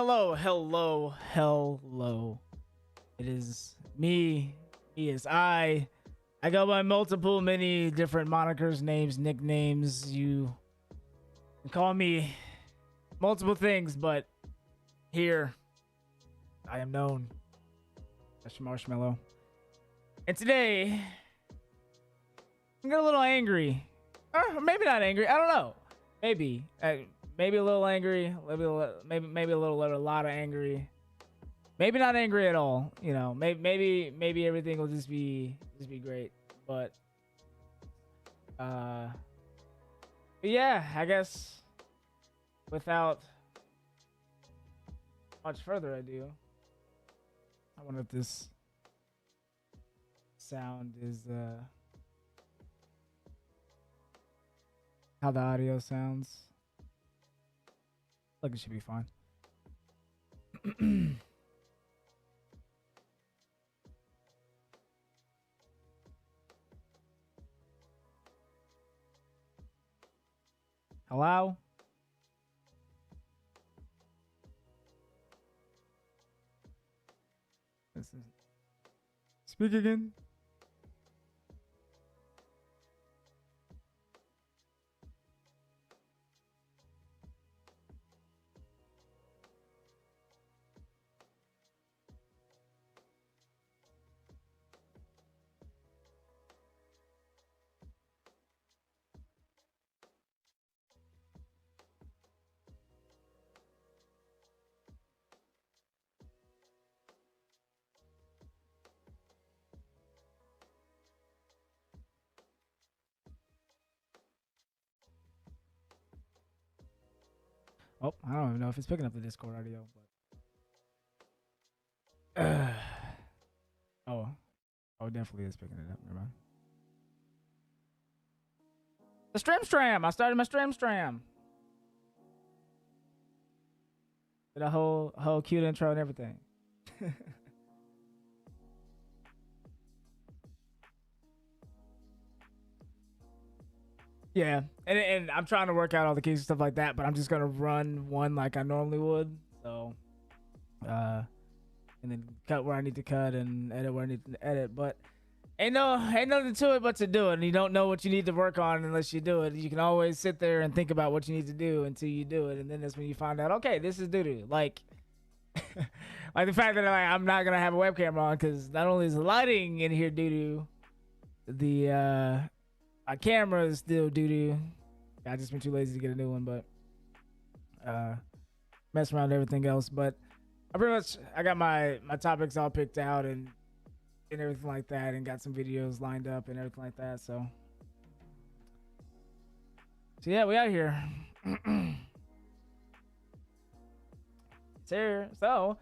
Hello. It is me. He is I. I go by many different monikers, names, nicknames. You can call me multiple things, but here I am known as Marshmallow. And today, I'm getting a little angry. Or maybe not angry. I don't know. Maybe a little angry. Maybe a lot of angry. Maybe not angry at all. You know, maybe everything will just be great. But yeah, I guess without much further ado, I wonder if this sound is how the audio sounds. Look, it should be fine. Hello? Speak again. Oh, I don't even know if it's picking up the Discord audio, but oh, definitely is picking it up. Never mind. The stream. I started my stream. Did a whole cute intro and everything. Yeah, and I'm trying to work out all the keys and stuff like that, but I'm just gonna run one like I normally would. So, and then cut where I need to cut and edit where I need to edit. But ain't nothing to it but to do it. And you don't know what you need to work on unless you do it. You can always sit there and think about what you need to do until you do it, and then that's when you find out, okay, this is doo-doo. Like, like the fact that I'm not gonna have a webcam on because not only is the lighting in here doo-doo, my camera is still doo-doo. I just been too lazy to get a new one, but mess around with everything else. But I got my topics all picked out and everything like that, and got some videos lined up and everything like that. So yeah, we out here. It's here. So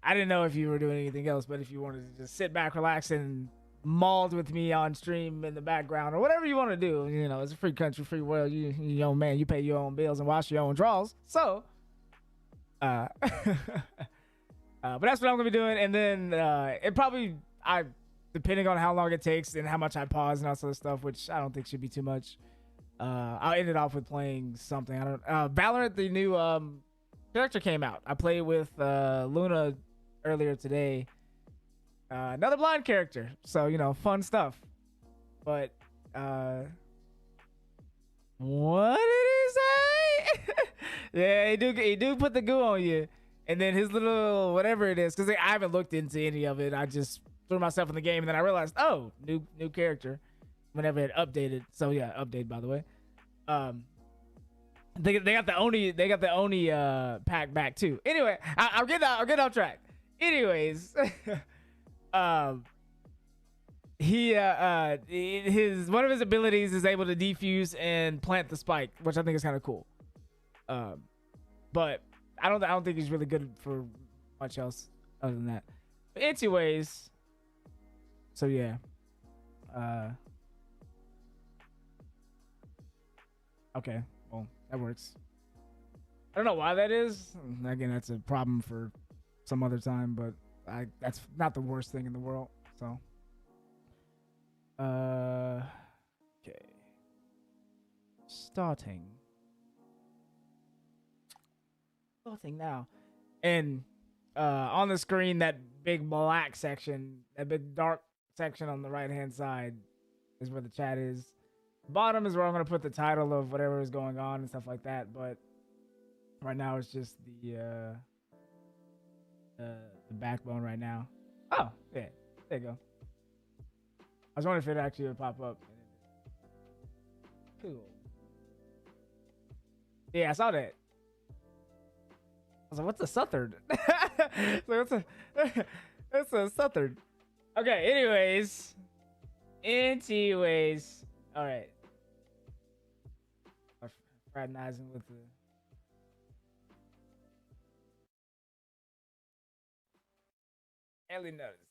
I didn't know if you were doing anything else, but if you wanted to just sit back, relax, and mauled with me on stream in the background or whatever you want to do, you know, it's a free country, free world. You your own man, you pay your own bills and wash your own drawers. So but that's what I'm gonna be doing. And then it probably, depending on how long it takes and how much I pause and all sort of stuff, which I don't think should be too much, I'll end it off with playing something. I don't Valorant, the new character came out. I played with Luna earlier today. Another blind character, so you know, fun stuff. But what did he say? Yeah, he do put the goo on you, and then his little whatever it is, because I haven't looked into any of it. I just threw myself in the game, and then I realized, oh, new character. Whenever it updated, so yeah, update by the way. They got the Oni pack back too. Anyway, I'll get off track. Anyways. He his one of his abilities is able to defuse and plant the spike, which I think is kind of cool. But I don't think he's really good for much else other than that. But anyways, so yeah. Okay, well, that works. I don't know why that is. Again, that's a problem for some other time, but that's not the worst thing in the world. So okay, starting now. And on the screen, that big black section, that big dark section on the right hand side is where the chat is. Bottom is where I'm gonna put the title of whatever is going on and stuff like that. But right now it's just the backbone right now. Oh, yeah, there you go. I was wondering if it actually would pop up. Cool. Yeah, I saw that. I was like, what's a southern? What's a southern? Okay, anyways. All right. I'm fraternizing with the... Ellie noticed.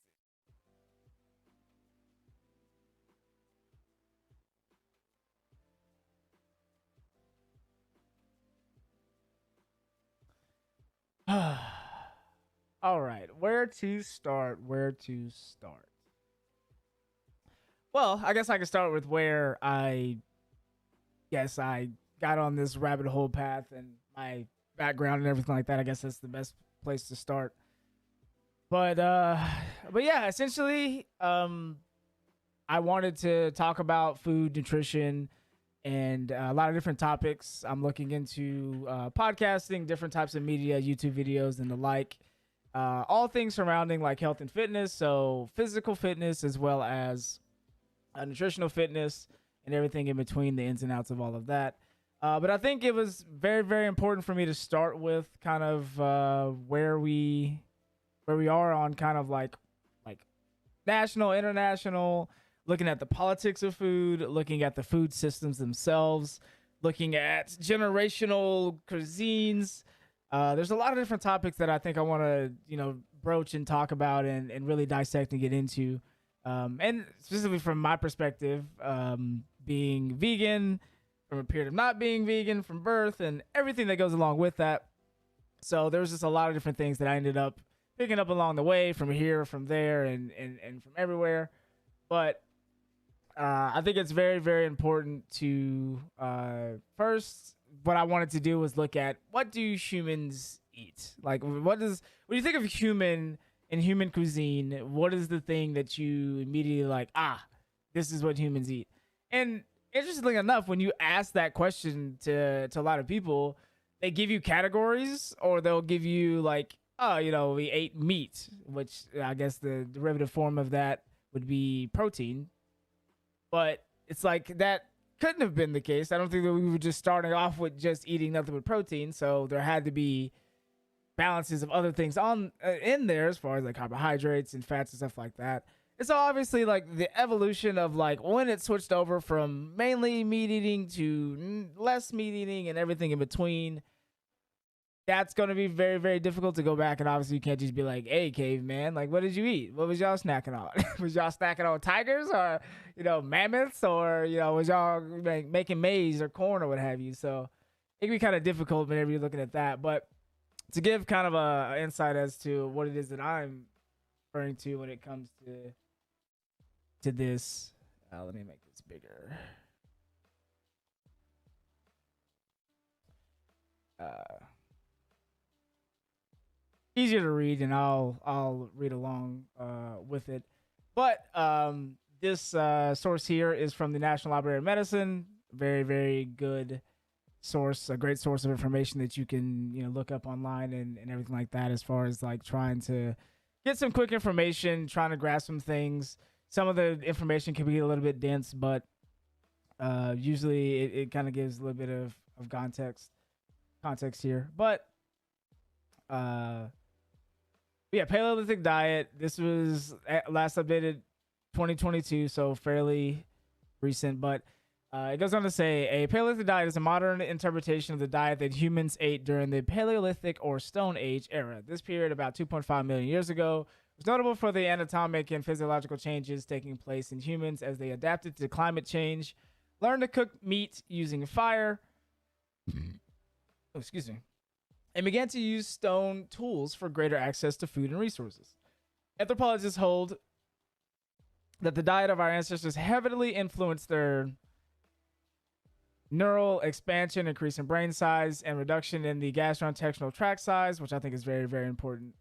All right, where to start? Well, I guess I can start with where I got on this rabbit hole path and my background and everything like that. I guess that's the best place to start. But yeah, essentially, I wanted to talk about food, nutrition, and a lot of different topics. I'm looking into podcasting, different types of media, YouTube videos, and the like. All things surrounding like health and fitness, so physical fitness as well as nutritional fitness and everything in between, the ins and outs of all of that. But I think it was very, very important for me to start with kind of where we are on kind of like national, international, looking at the politics of food, looking at the food systems themselves, looking at generational cuisines. There's a lot of different topics that I think I want to, broach and talk about and really dissect and get into. And specifically from my perspective, being vegan, from a period of not being vegan, from birth, and everything that goes along with that. So there was just a lot of different things that I ended up picking up along the way, from here, from there, and from everywhere. But I think it's very, very important to first, what I wanted to do was look at, what do humans eat? Like, when you think of human and human cuisine, what is the thing that you immediately like, this is what humans eat? And interestingly enough, when you ask that question to a lot of people, they give you categories, or they'll give you like, we ate meat, which I guess the derivative form of that would be protein. But it's like, that couldn't have been the case. I don't think that we were just starting off with just eating nothing but protein. So there had to be balances of other things in there, as far as like carbohydrates and fats and stuff like that. It's obviously like the evolution of like when it switched over from mainly meat eating to less meat eating and everything in between. That's going to be very, very difficult to go back. And obviously you can't just be like, hey, caveman, like, what did you eat? What was y'all snacking on? Was y'all snacking on tigers or, mammoths, or, was y'all making maize or corn or what have you? So it can be kind of difficult whenever you're looking at that. But to give kind of a insight as to what it is that I'm referring to when it comes to this, let me make this bigger. Easier to read, and I'll read along with it. But this source here is from the National Library of Medicine. Very, very good source, a great source of information that you can look up online and everything like that, as far as like trying to get some quick information, trying to grasp some things. Some of the information can be a little bit dense, but usually it kind of gives a little bit of context here. But yeah, Paleolithic diet. This was last updated 2022, so fairly recent. But it goes on to say, a Paleolithic diet is a modern interpretation of the diet that humans ate during the Paleolithic or Stone Age era. This period, about 2.5 million years ago, was notable for the anatomic and physiological changes taking place in humans as they adapted to climate change, learned to cook meat using fire. Excuse me. And began to use stone tools for greater access to food and resources. Anthropologists hold that the diet of our ancestors heavily influenced their neural expansion, increase in brain size, and reduction in the gastrointestinal tract size, which I think is very, very important.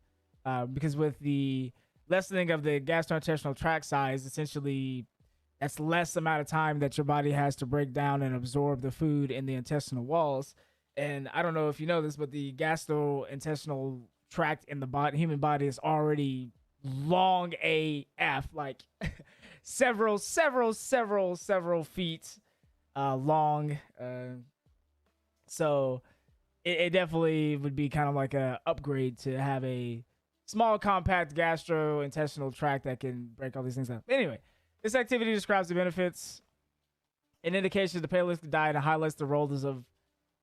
Because with the lessening of the gastrointestinal tract size, essentially that's less amount of time that your body has to break down and absorb the food in the intestinal walls. And I don't know if you know this, but the gastrointestinal tract in the body, human body, is already long AF, like several feet long. So it definitely would be kind of like a upgrade to have a small, compact gastrointestinal tract that can break all these things down. Anyway, this activity describes the benefits and indications of the Paleolithic diet and highlights the roles of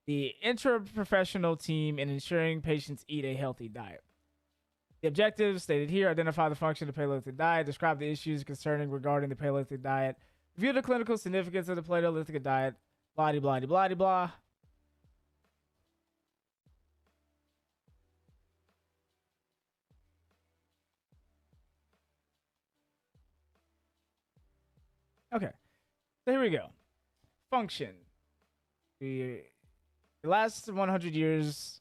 the intra-professional team in ensuring patients eat a healthy diet. The objectives stated here: identify the function of the Paleolithic diet, describe the issues concerning regarding the Paleolithic diet, review the clinical significance of the Paleolithic diet, blah, blah, blah, blah, blah. Okay, so here we go. Function. The last 100 years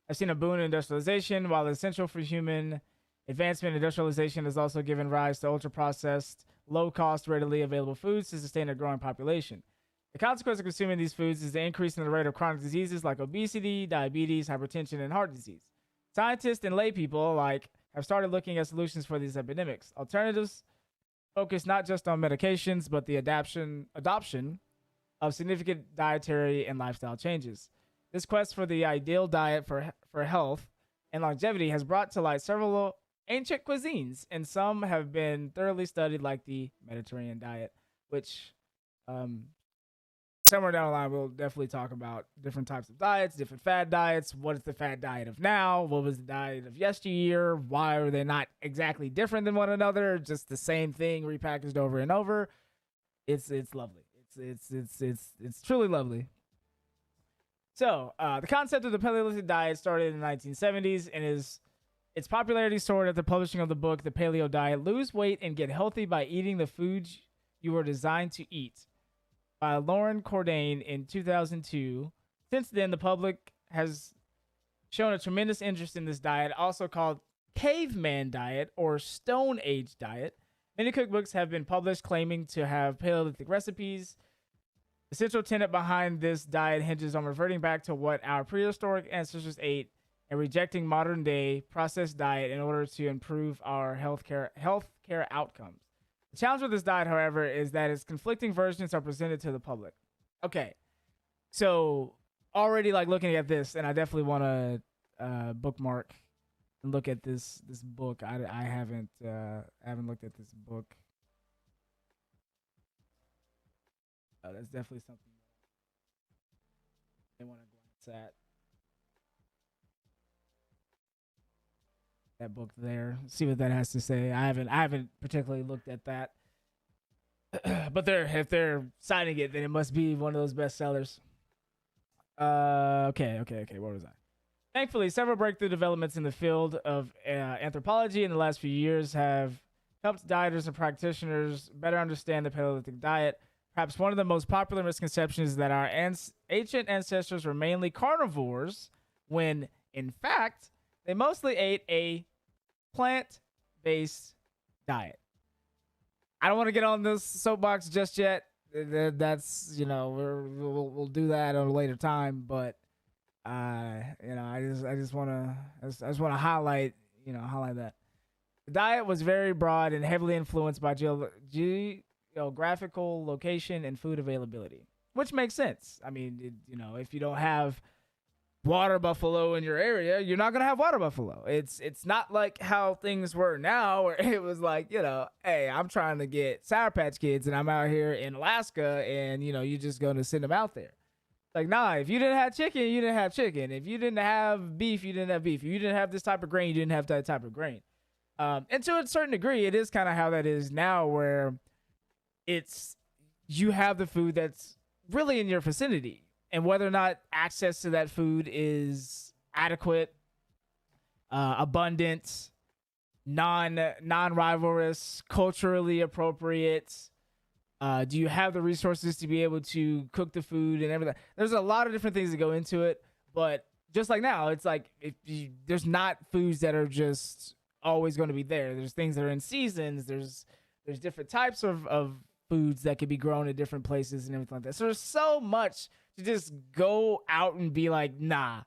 have seen a boom in industrialization, while essential for human advancement. Industrialization has also given rise to ultra-processed, low-cost, readily available foods to sustain a growing population. The consequence of consuming these foods is the increase in the rate of chronic diseases like obesity, diabetes, hypertension, and heart disease. Scientists and laypeople alike have started looking at solutions for these epidemics. Alternatives focus not just on medications, but the adoption of significant dietary and lifestyle changes. This quest for the ideal diet for health and longevity has brought to light several ancient cuisines, and some have been thoroughly studied, like the Mediterranean diet, which somewhere down the line we'll definitely talk about different types of diets, different fad diets. What is the fad diet of now? What was the diet of yesteryear? Why are they not exactly different than one another? Just the same thing repackaged over and over. It's lovely. It's truly lovely. So the concept of the Paleolithic diet started in the 1970s and its popularity soared at the publishing of the book The Paleo Diet: Lose Weight and Get Healthy by Eating the Foods You Were Designed to Eat by Lauren Cordain in 2002. Since then, the public has shown a tremendous interest in this diet, also called caveman diet or Stone Age diet. Many cookbooks have been published claiming to have Paleolithic recipes. The central tenet behind this diet hinges on reverting back to what our prehistoric ancestors ate and rejecting modern day processed diet in order to improve our healthcare outcomes. The challenge with this diet, however, is that its conflicting versions are presented to the public. Okay, so already like looking at this, and I definitely want to bookmark and look at this book. I haven't looked at this book. That's definitely something they want to glance at. That book there. See what that has to say. I haven't particularly looked at that. But if they're citing it, then it must be one of those bestsellers. Okay. Where was I? Thankfully, several breakthrough developments in the field of anthropology in the last few years have helped dieters and practitioners better understand the Paleolithic diet. Perhaps one of the most popular misconceptions is that our ancient ancestors were mainly carnivores, when in fact they mostly ate a plant-based diet. I don't want to get on this soapbox just yet. That's we'll do that at a later time. But I just want to highlight that the diet was very broad and heavily influenced by geographical location and food availability, which makes sense. I mean, if you don't have water buffalo in your area, you're not gonna have water buffalo. It's not like how things were now, where it was like, hey, I'm trying to get Sour Patch Kids and I'm out here in Alaska, and you're just gonna send them out there. Like, nah, if you didn't have chicken, you didn't have chicken. If you didn't have beef, you didn't have beef. If you didn't have this type of grain, you didn't have that type of grain. And to a certain degree, it is kind of how that is now, where you have the food that's really in your vicinity. And whether or not access to that food is adequate, abundant, non-rivalrous, culturally appropriate, Do you have the resources to be able to cook the food and everything? There's a lot of different things that go into it, but just like now, it's like there's not foods that are just always going to be there. There's things that are in seasons. There's different types of foods that could be grown at different places and everything like that. So there's so much to just go out and be like, nah,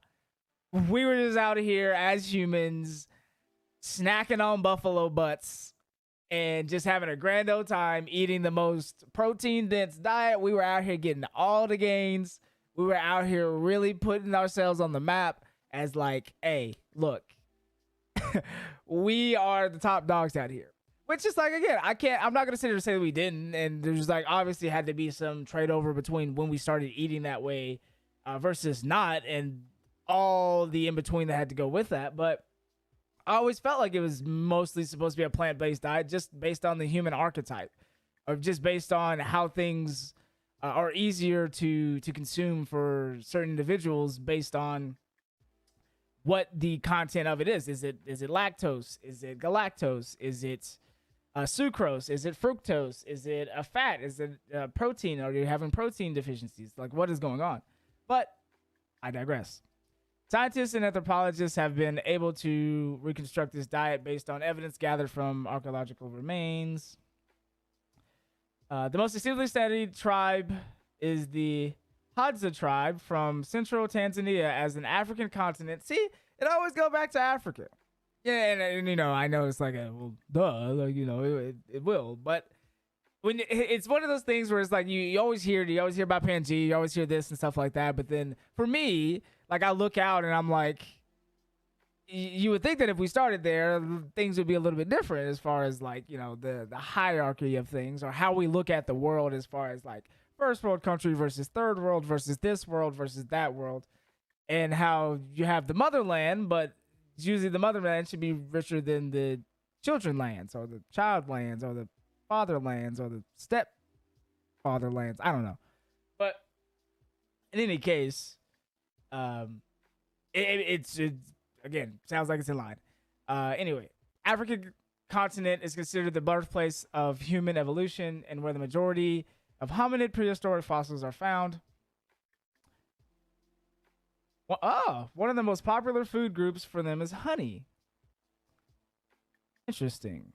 we were just out here as humans snacking on buffalo butts and just having a grand old time eating the most protein dense diet. We were out here getting all the gains. We were out here really putting ourselves on the map as like, hey, look, we are the top dogs out here. Which is like, again, I'm not going to sit here and say that we didn't. And there's like, obviously had to be some trade over between when we started eating that way versus not, and all the in between that had to go with that. But I always felt like it was mostly supposed to be a plant-based diet, just based on the human archetype, or just based on how things are easier to consume for certain individuals based on what the content of it is. Is it lactose? Is it galactose? Is it sucrose? Is it fructose? Is it a fat? Is it protein? Are you having protein deficiencies? Like, what is going on? But I digress. Scientists and anthropologists have been able to reconstruct this diet based on evidence gathered from archaeological remains. The most extensively studied tribe is the Hadza tribe from central Tanzania as an African continent. See, it always go back to Africa. Yeah, and you know, I know it's like well, duh, like, you know, it will, but when it's one of those things where it's like you always hear about Pangea, you always hear this and stuff like that, but then for me, like, I look out and I'm like, you would think that if we started there, things would be a little bit different as far as like, you know, the hierarchy of things, or how we look at the world as far as like first world country versus third world versus this world versus that world, and how you have the motherland, but usually the motherland should be richer than the children lands or the child lands or the fatherlands or the step fatherlands. I don't know. But in any case, it's again, sounds like it's in line. Anyway, African continent is considered the birthplace of human evolution and where the majority of hominid prehistoric fossils are found. One of the most popular food groups for them is honey. Interesting.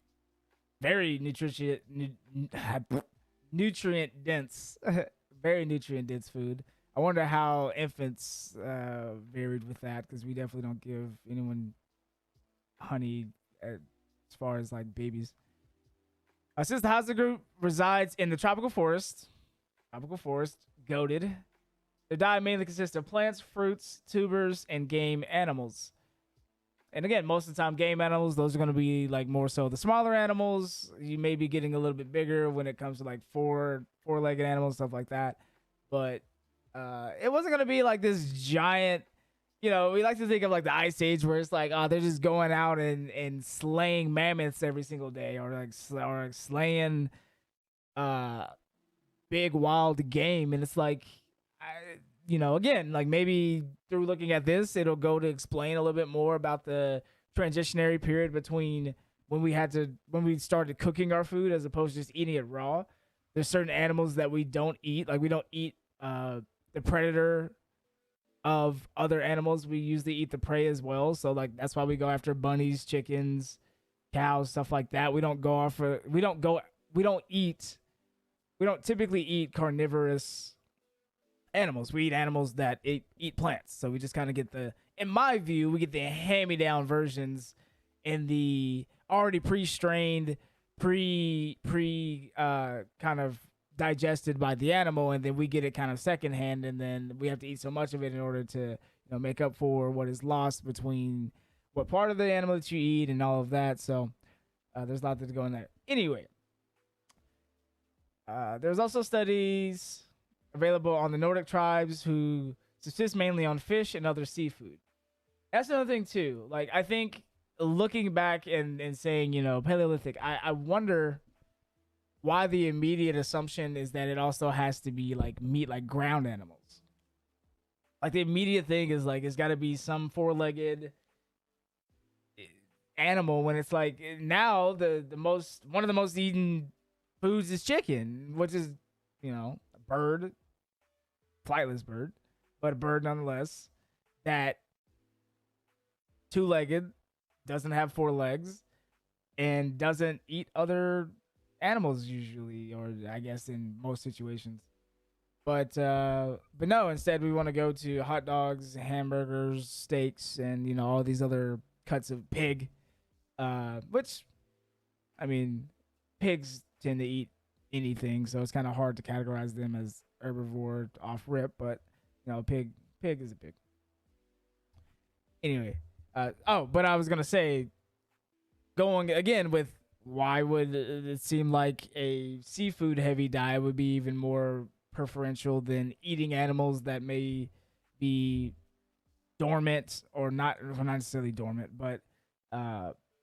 Very nutrient dense. Very nutrient dense food. I wonder how infants varied with that, because we definitely don't give anyone honey as far as like babies. Since the Hadza group resides in the tropical forest, goated, their diet mainly consists of plants, fruits, tubers, and game animals. And again, most of the time, game animals, those are going to be like more so the smaller animals. You may be getting a little bit bigger when it comes to like four-legged animals, stuff like that. But it wasn't going to be like this giant, you know, we like to think of like the Ice Age where it's like, they're just going out and slaying mammoths every single day, or like slaying big wild game. And it's like, you know, again, like maybe through looking at this, it'll go to explain a little bit more about the transitionary period between when we started cooking our food as opposed to just eating it raw. There's certain animals that we don't eat. Like, we don't eat the predator of other animals. We usually eat the prey as well. So like, that's why we go after bunnies, chickens, cows, stuff like that. We don't typically eat carnivorous animals. We eat animals that eat plants. So we just kind of get in my view, we get the hand-me-down versions in the already pre-strained, kind of digested by the animal, and then we get it kind of secondhand, and then we have to eat so much of it in order to, you know, make up for what is lost between what part of the animal that you eat and all of that. So there's a lot to go in there. Anyway, there's also studies available on the Nordic tribes who subsist mainly on fish and other seafood. That's another thing too. Like, I think looking back and saying, you know, Paleolithic, I wonder why the immediate assumption is that it also has to be like meat, like ground animals. Like, the immediate thing is like, it's got to be some four-legged animal, when it's like now one of the most eaten foods is chicken, which is, a bird, flightless bird, but a bird nonetheless, that two-legged, doesn't have four legs, and doesn't eat other animals usually, or I guess in most situations. But no, instead we want to go to hot dogs, hamburgers, steaks, and all these other cuts of pig. Which, I mean, pigs tend to eat anything, so it's kind of hard to categorize them as herbivore off rip. But pig is a pig. Anyway, but I was gonna say, going again with why would it seem like a seafood heavy diet would be even more preferential than eating animals that may be dormant or not, well, not necessarily dormant, but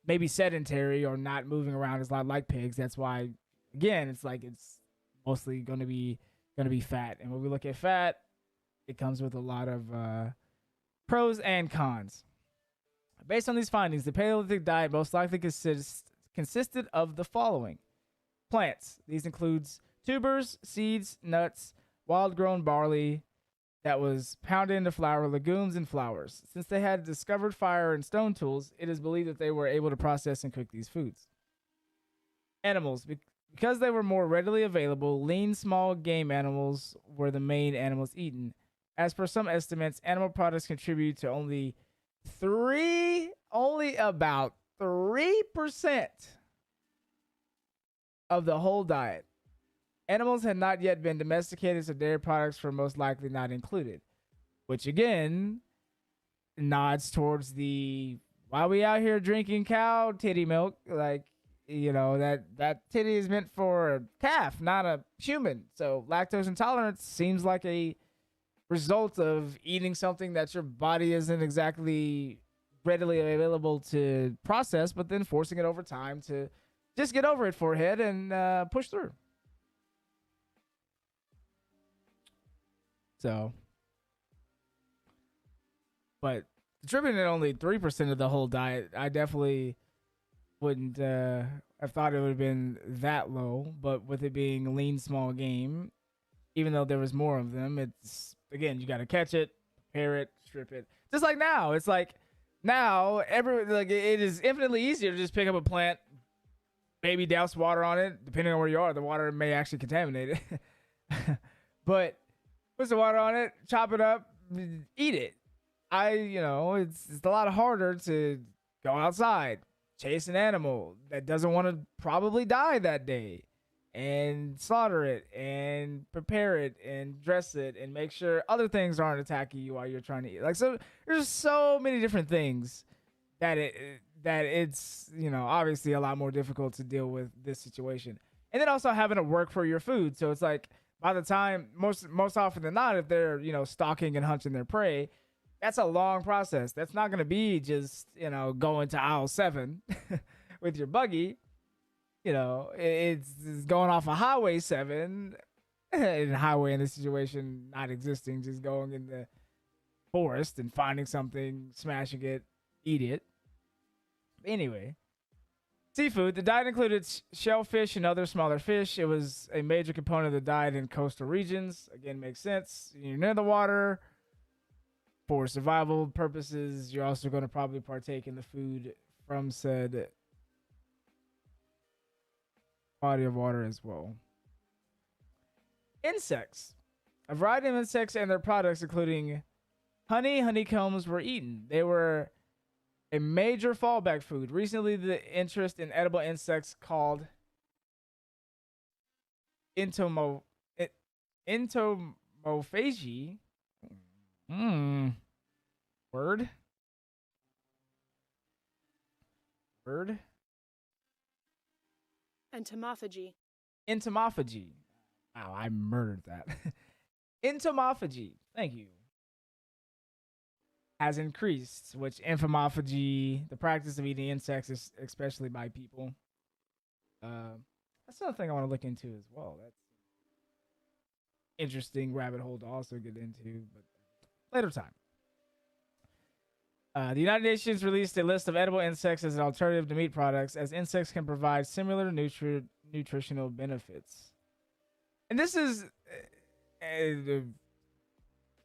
maybe sedentary or not moving around as a lot like pigs. That's why, again, it's like it's mostly going to be fat. And when we look at fat, it comes with a lot of pros and cons. Based on these findings, the Paleolithic diet most likely consisted of the following: plants. These includes tubers, seeds, nuts, wild-grown barley that was pounded into flour, legumes, and flowers. Since they had discovered fire and stone tools, it is believed that they were able to process and cook these foods. Animals. Because they were more readily available, lean, small game animals were the main animals eaten. As per some estimates, animal products contribute to only about 3% of the whole diet. Animals had not yet been domesticated, so dairy products were most likely not included. Which again nods towards the why we out here drinking cow titty milk, like that titty is meant for a calf, not a human. So lactose intolerance seems like a result of eating something that your body isn't exactly readily available to process, but then forcing it over time to just get over it, forehead, and push through. So, but contributing at only 3% of the whole diet, I definitely wouldn't have thought it would have been that low. But with it being lean, small game, even though there was more of them, it's, again, you got to catch it, prepare it, strip it. Just like now, it's like now it is infinitely easier to just pick up a plant, maybe douse water on it. Depending on where you are, the water may actually contaminate it. But put some water on it, chop it up, eat it. It's a lot harder to go outside, chase an animal that doesn't want to probably die that day, and slaughter it, and prepare it, and dress it, and make sure other things aren't attacking you while you're trying to eat. Like, so there's so many different things that it's obviously a lot more difficult to deal with this situation. And then also having to work for your food. So it's like, by the time, most often than not, if they're stalking and hunting their prey, that's a long process. That's not going to be just going to aisle 7 with your buggy. It's going off a highway 7, and highway in this situation not existing, just going in the forest and finding something, smashing it, eat it. Anyway, seafood. The diet included shellfish and other smaller fish. It was a major component of the diet in coastal regions. Again, makes sense. You're near the water. For survival purposes, you're also going to probably partake in the food from said body of water as well. Insects. A variety of insects and their products, including honey, honeycombs, were eaten. They were a major fallback food. Recently, the interest in edible insects called entomophagy. Word. Entomophagy. Wow, I murdered that. Entomophagy. Thank you. Has increased, which entomophagy, the practice of eating insects, especially by people. That's another thing I want to look into as well. That's interesting rabbit hole to also get into, but later time. The United Nations released a list of edible insects as an alternative to meat products, as insects can provide similar nutritional benefits. And this is a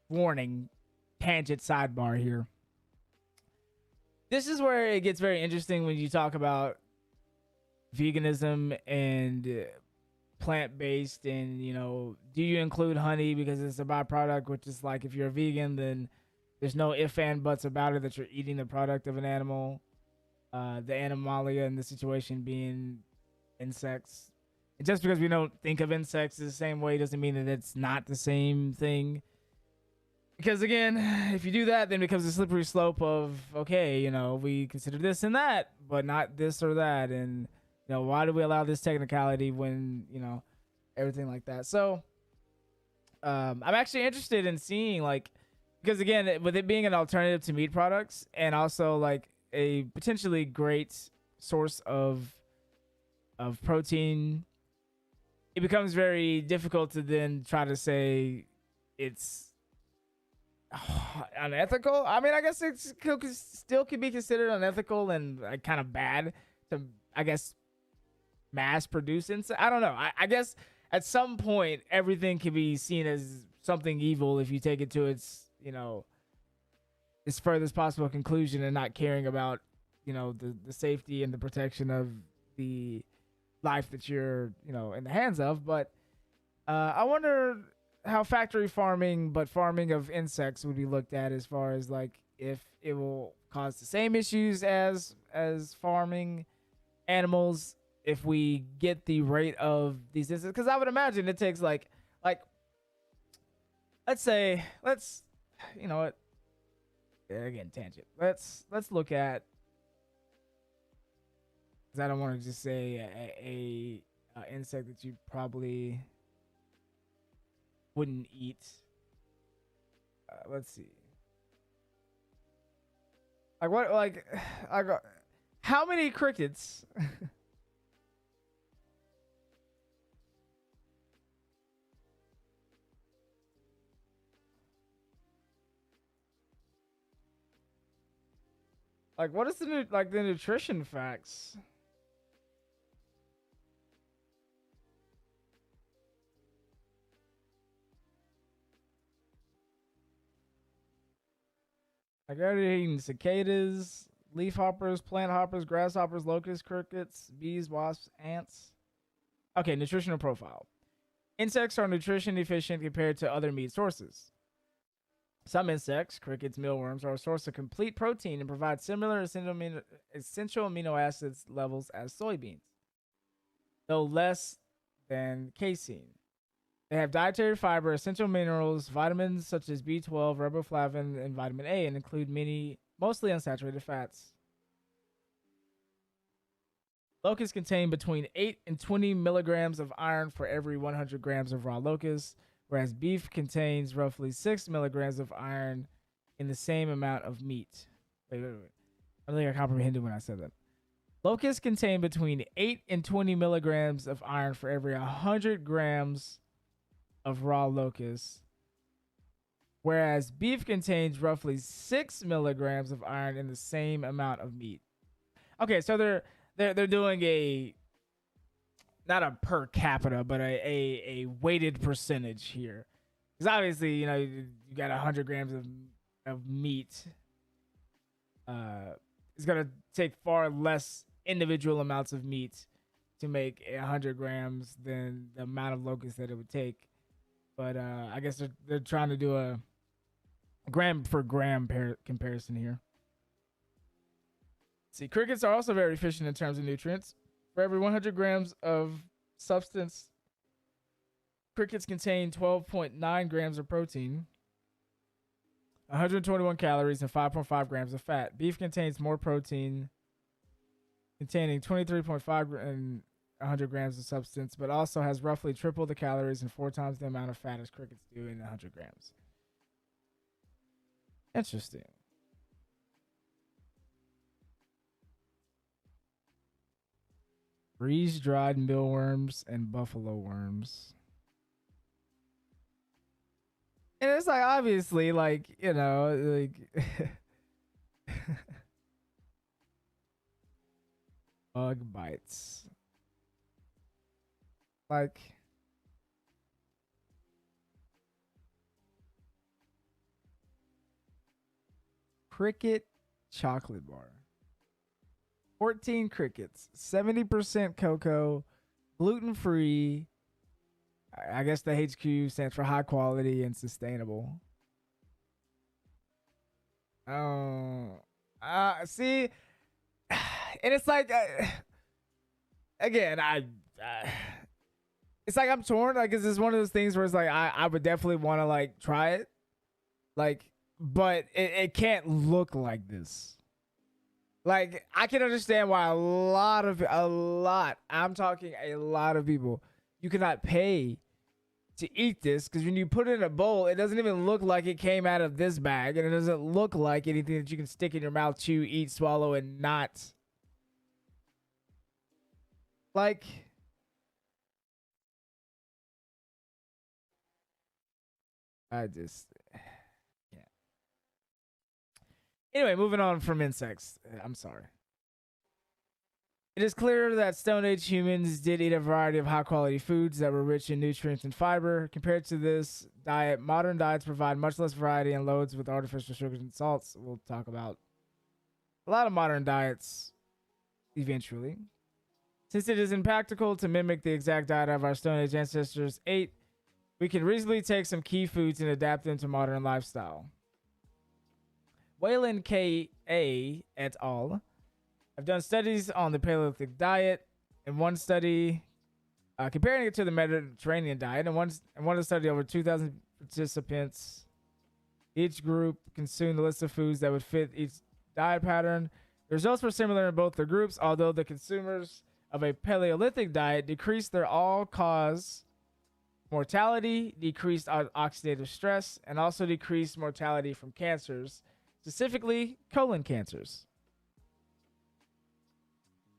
warning, tangent sidebar here. This is where it gets very interesting when you talk about veganism and plant-based, and do you include honey because it's a byproduct, which is like, if you're a vegan, then there's no if and buts about it that you're eating the product of an animal. The animalia in the situation being insects. And just because we don't think of insects the same way doesn't mean that it's not the same thing. Because again, if you do that, then it becomes a slippery slope of, okay, we consider this and that, but not this or that. And, why do we allow this technicality when, everything like that? So, I'm actually interested in seeing, like, because again, with it being an alternative to meat products, and also like a potentially great source of protein, it becomes very difficult to then try to say it's unethical. I mean, I guess it still could be considered unethical and like kind of bad to, I guess, mass produce insects. I don't know. I guess at some point everything can be seen as something evil if you take it to its its furthest possible conclusion, and not caring about the safety and the protection of the life that you're in the hands of. But I wonder how factory farming, but farming of insects, would be looked at, as far as like if it will cause the same issues as farming animals if we get the rate of these insects. Because I would imagine it takes like let's you know what, again, tangent, let's look at, because I don't want to just say a insect that you probably wouldn't eat. Let's see. Like what? Like I got how many crickets? Like what is the the nutrition facts? Like, are they eating cicadas, leaf hoppers, plant hoppers, grasshoppers, locusts, crickets, bees, wasps, ants? Okay, nutritional profile. Insects are nutrition efficient compared to other meat sources. Some insects, crickets, mealworms, are a source of complete protein and provide similar essential amino acids levels as soybeans, though less than casein. They have dietary fiber, essential minerals, vitamins such as B12, riboflavin, and vitamin A, and include mostly unsaturated fats. Locusts contain between 8 and 20 milligrams of iron for every 100 grams of raw locust, whereas beef contains roughly 6 milligrams of iron in the same amount of meat. Wait. I think I comprehended when I said that. Locusts contain between 8 and 20 milligrams of iron for every 100 grams of raw locust, whereas beef contains roughly 6 milligrams of iron in the same amount of meat. Okay, so they're doing a, not a per capita, but a weighted percentage here, because obviously you got 100 grams of meat. It's gonna take far less individual amounts of meat to make 100 grams than the amount of locusts that it would take. But I guess they're trying to do a gram for gram comparison here. See, crickets are also very efficient in terms of nutrients. For every 100 grams of substance, crickets contain 12.9 grams of protein, 121 calories, and 5.5 grams of fat. Beef contains more protein, containing 23.5 and 100 grams of substance, but also has roughly triple the calories and 4 times the amount of fat as crickets do in 100 grams. Interesting. Freeze-dried mealworms and buffalo worms. And it's like, obviously, like, bug bites. Like, cricket chocolate bar. 14 crickets, 70% cocoa, gluten free. I guess the HQ stands for high quality and sustainable. Oh, see, and it's like, again, it's like I'm torn. Like, it's just one of those things where it's like I would definitely want to like try it, like, but it can't look like this. Like, I can understand why I'm talking a lot of people, you cannot pay to eat this because when you put it in a bowl, it doesn't even look like it came out of this bag, and it doesn't look like anything that you can stick in your mouth, chew, eat, swallow, and not like. I just, yeah. Anyway, moving on from insects. I'm sorry. It is clear that Stone Age humans did eat a variety of high quality foods that were rich in nutrients and fiber. Compared to this diet, modern diets provide much less variety and loads with artificial sugars and salts. We'll talk about a lot of modern diets eventually. Since it is impractical to mimic the exact diet of our Stone Age ancestors ate, we can reasonably take some key foods and adapt them to modern lifestyle. Wayland K.A. et al. Have done studies on the Paleolithic diet. In one study, comparing it to the Mediterranean diet, and one study over 2,000 participants. Each group consumed a list of foods that would fit each diet pattern. The results were similar in both the groups, although the consumers of a Paleolithic diet decreased their all-cause mortality, decreased oxidative stress, and also decreased mortality from cancers, specifically colon cancers.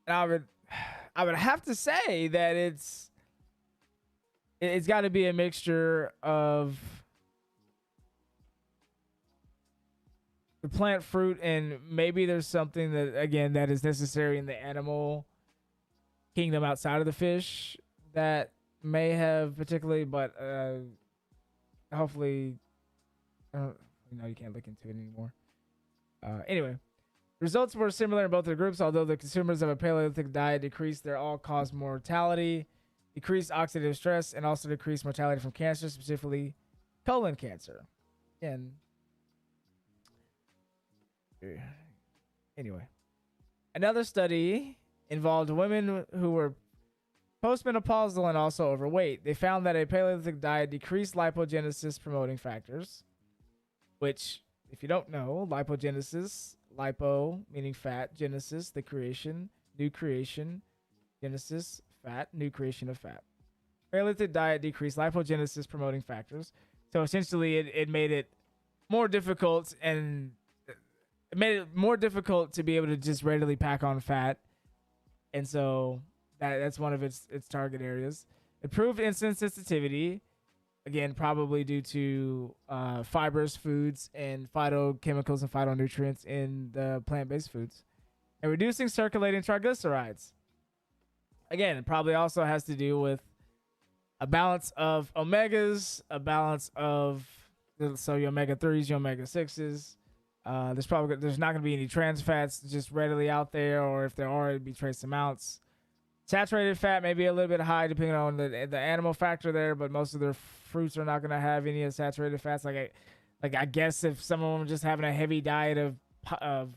And I would have to say that it's got to be a mixture of the plant, fruit, and maybe there's something that again that is necessary in the animal kingdom outside of the fish that may have particularly, but hopefully, you can't look into it anymore. Anyway, results were similar in both the groups, although the consumers of a Paleolithic diet decreased their all-cause mortality, decreased oxidative stress, and also decreased mortality from cancer, specifically colon cancer. And anyway, another study involved women who were postmenopausal and also overweight. They found that a Paleolithic diet decreased lipogenesis promoting factors, which, if you don't know, lipogenesis, lipo meaning fat, genesis, the creation, new creation, genesis, fat, new creation of fat. Paleolithic diet decreased lipogenesis promoting factors. So essentially it made it more difficult and it made it more difficult to be able to just readily pack on fat. And so that's one of its target areas. Improved insulin sensitivity, again, probably due to fibrous foods and phytochemicals and phytonutrients in the plant-based foods. And reducing circulating triglycerides. Again, it probably also has to do with a balance of omegas, a balance of, so your omega-3s, your omega-6s. There's not going to be any trans fats just readily out there, or if there are, it'd be trace amounts. Saturated fat may be a little bit high depending on the animal factor there, but most of their fruits are not going to have any saturated fats. I guess if some of them are just having a heavy diet of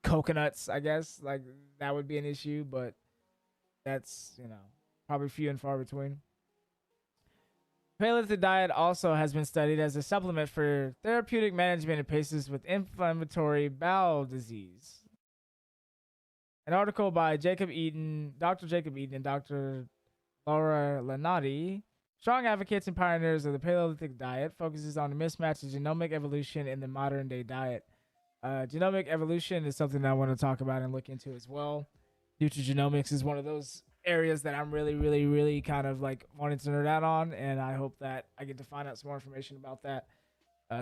coconuts, I guess like that would be an issue, but that's probably few and far between. Paleolithic diet also has been studied as a supplement for therapeutic management in patients with inflammatory bowel disease. An article by Dr. Jacob Eaton and Dr. Laura Lanati, strong advocates and pioneers of the Paleolithic diet, focuses on the mismatch of genomic evolution in the modern day diet. Genomic evolution is something that I want to talk about and look into as well. Nutrigenomics is one of those areas that I'm really, really, really kind of like wanting to nerd out on, and I hope that I get to find out some more information about that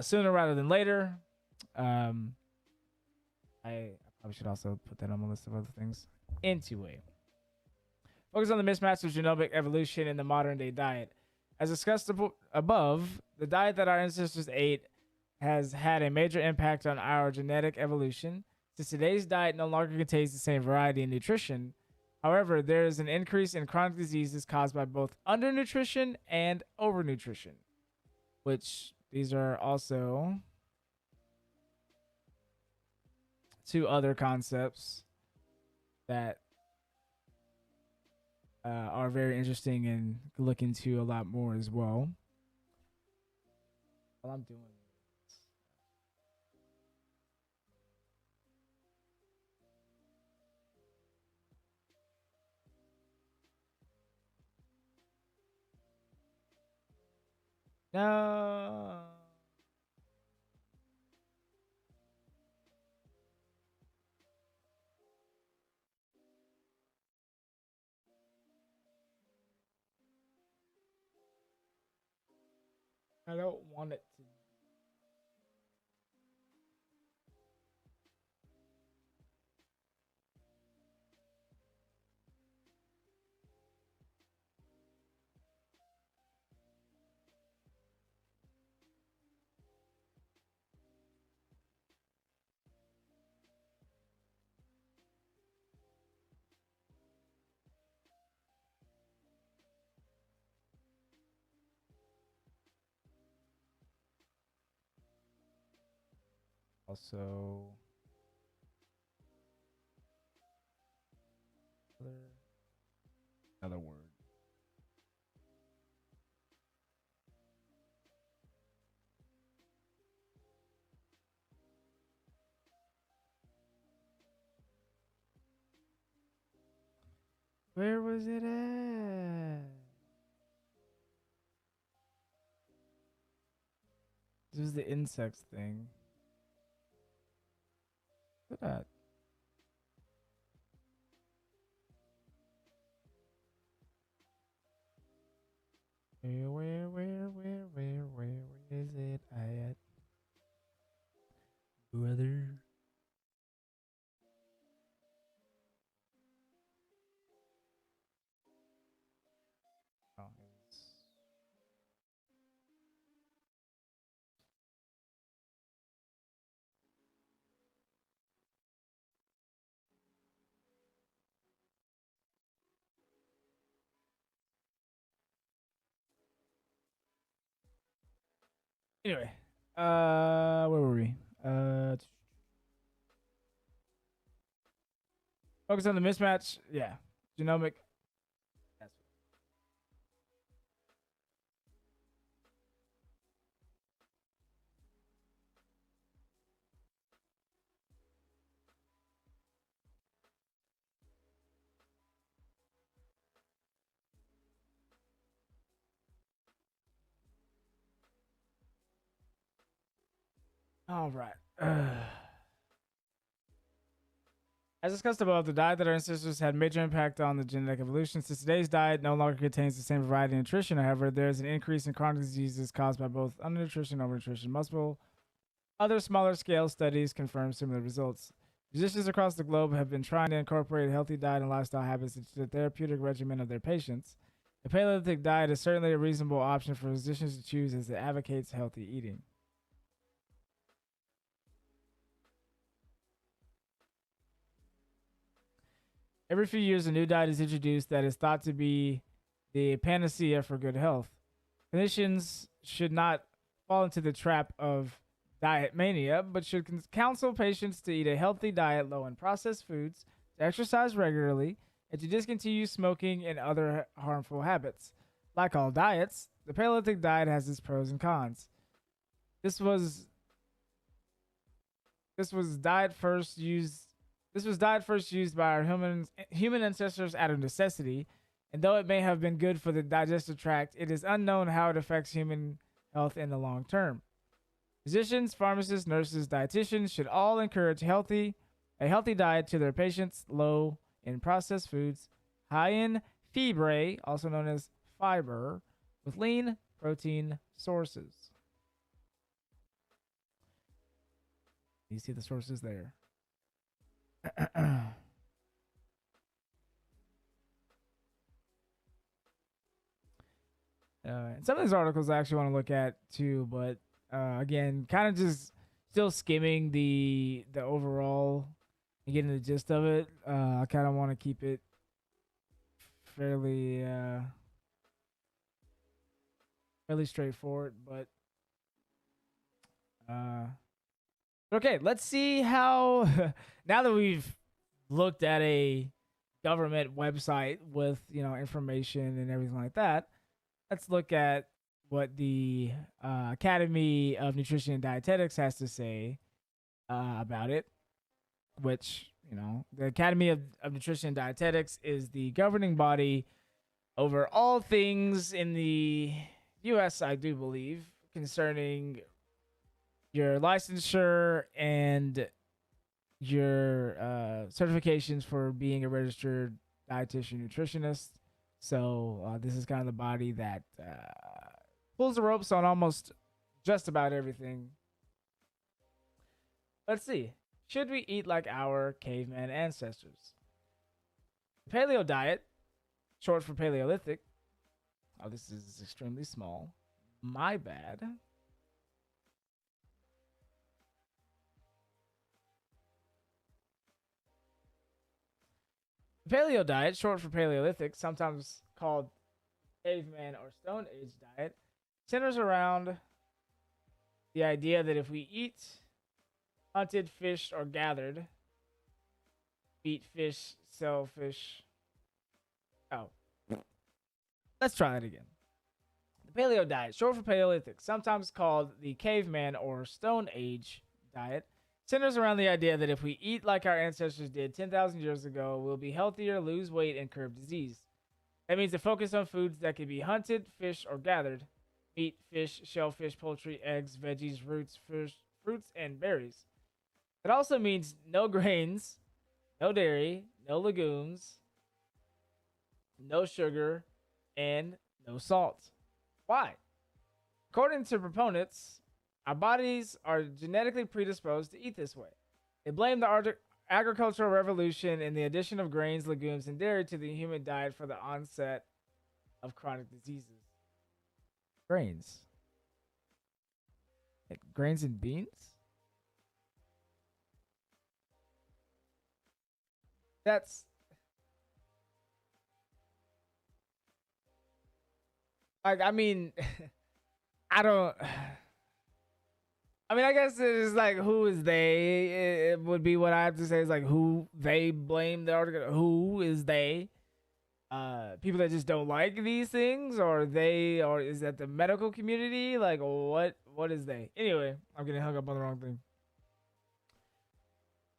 sooner rather than later. I probably should also put that on my list of other things. Anyway, Focus on the mismatch of genomic evolution in the modern day diet. As discussed above, the diet that our ancestors ate has had a major impact on our genetic evolution. Since today's diet no longer contains the same variety in nutrition, however, there is an increase in chronic diseases caused by both undernutrition and overnutrition, which these are also two other concepts that are very interesting and look into a lot more as well. While I'm doing this. No. I don't want it to. Also, another word. Where was it at? This was the insects thing. Look at that. Where is it at? Brother. Oh, anyway, where were we? Focus on the mismatch. Yeah, genomic. That's all right. As discussed above, the diet that our ancestors had major impact on the genetic evolution. Since today's diet no longer contains the same variety of nutrition, however, there is an increase in chronic diseases caused by both undernutrition and overnutrition. Multiple other smaller scale studies confirm similar results. Physicians across the globe have been trying to incorporate a healthy diet and lifestyle habits into the therapeutic regimen of their patients. The Paleolithic diet is certainly a reasonable option for physicians to choose as it advocates healthy eating. Every few years, a new diet is introduced that is thought to be the panacea for good health. Clinicians should not fall into the trap of diet mania, but should counsel patients to eat a healthy diet low in processed foods, to exercise regularly, and to discontinue smoking and other harmful habits. Like all diets, the Paleolithic diet has its pros and cons. This was this was diet first used this was diet first used by our human ancestors out of necessity, and though it may have been good for the digestive tract, it is unknown how it affects human health in the long term. Physicians, pharmacists, nurses, dietitians should all encourage a healthy diet to their patients, low in processed foods, high in fibre, also known as fiber, with lean protein sources. You see the sources there. And some of these articles I actually want to look at too, but again, kind of just still skimming the overall and getting the gist of it. I kind of want to keep it fairly fairly straightforward, but uh, okay. Let's see how now that we've looked at a government website with information and everything like that. Let's look at what the Academy of Nutrition and Dietetics has to say about it, which, the Academy of Nutrition and Dietetics is the governing body over all things in the U.S., I do believe, concerning your licensure and your certifications for being a registered dietitian nutritionist. So this is kind of the body that pulls the ropes on almost just about everything. Let's see. Should we eat like our caveman ancestors? Paleo diet, short for Paleolithic. Oh, this is extremely small. My bad. Paleo diet, short for Paleolithic, sometimes called caveman or Stone Age diet, centers around the idea that if we eat hunted, fished, or gathered, eat fish, sell fish. Oh, let's try that again. The Paleo diet, short for Paleolithic, sometimes called the caveman or Stone Age diet, centers around the idea that if we eat like our ancestors did 10,000 years ago, we'll be healthier, lose weight, and curb disease. That means to focus on foods that can be hunted, fished, or gathered: meat, fish, shellfish, poultry, eggs, veggies, roots, fruits, and berries. It also means no grains, no dairy, no legumes, no sugar, and no salt. Why? According to proponents, our bodies are genetically predisposed to eat this way. They blame the agricultural revolution and the addition of grains, legumes, and dairy to the human diet for the onset of chronic diseases. Grains. Like grains and beans? That's like, I mean, I don't. I mean, I guess it is like, who is they? It would be what I have to say is like, who they blame the article. Who is they? People that just don't like these things, or they, or is that the medical community? Like, what is they? Anyway, I'm getting hung up on the wrong thing.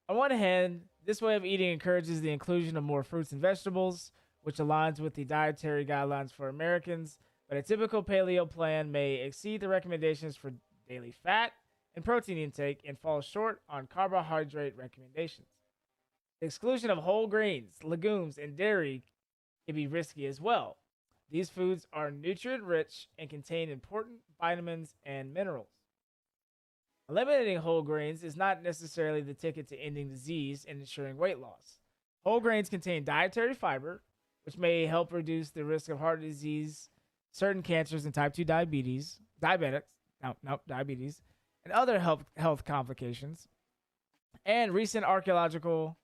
On one hand, this way of eating encourages the inclusion of more fruits and vegetables, which aligns with the dietary guidelines for Americans, but a typical paleo plan may exceed the recommendations for daily fat and protein intake and fall short on carbohydrate recommendations. The exclusion of whole grains, legumes, and dairy can be risky as well. These foods are nutrient rich and contain important vitamins and minerals. Eliminating whole grains is not necessarily the ticket to ending disease and ensuring weight loss. Whole grains contain dietary fiber, which may help reduce the risk of heart disease, certain cancers, and type 2 diabetes, and other health complications. And recent archaeological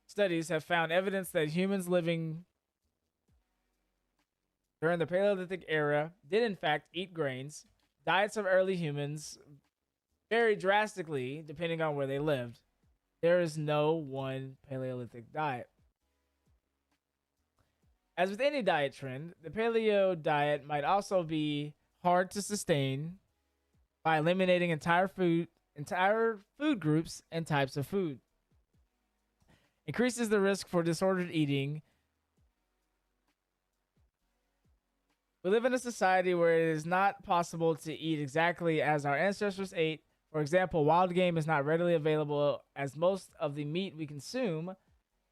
studies have found evidence that humans living during the Paleolithic era did in fact eat grains. Diets of early humans vary drastically depending on where they lived. There is no one Paleolithic diet. As with any diet trend, the paleo diet might also be hard to sustain by eliminating entire food groups and types of food. Increases the risk for disordered eating. We live in a society where it is not possible to eat exactly as our ancestors ate. For example, wild game is not readily available, as most of the meat we consume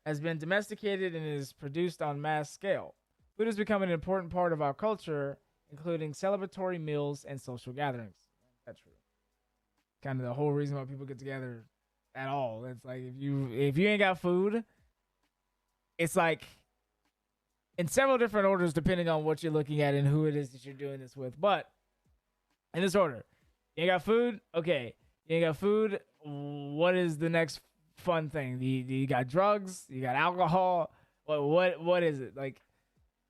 has been domesticated and is produced on mass scale. Food has become an important part of our culture, including celebratory meals and social gatherings. That's true. Kind of the whole reason why people get together at all. It's like, if you ain't got food, it's like in several different orders depending on what you're looking at and who it is that you're doing this with. But in this order, you ain't got food. Okay, you ain't got food. What is the next fun thing? You got drugs. You got alcohol. What is it like?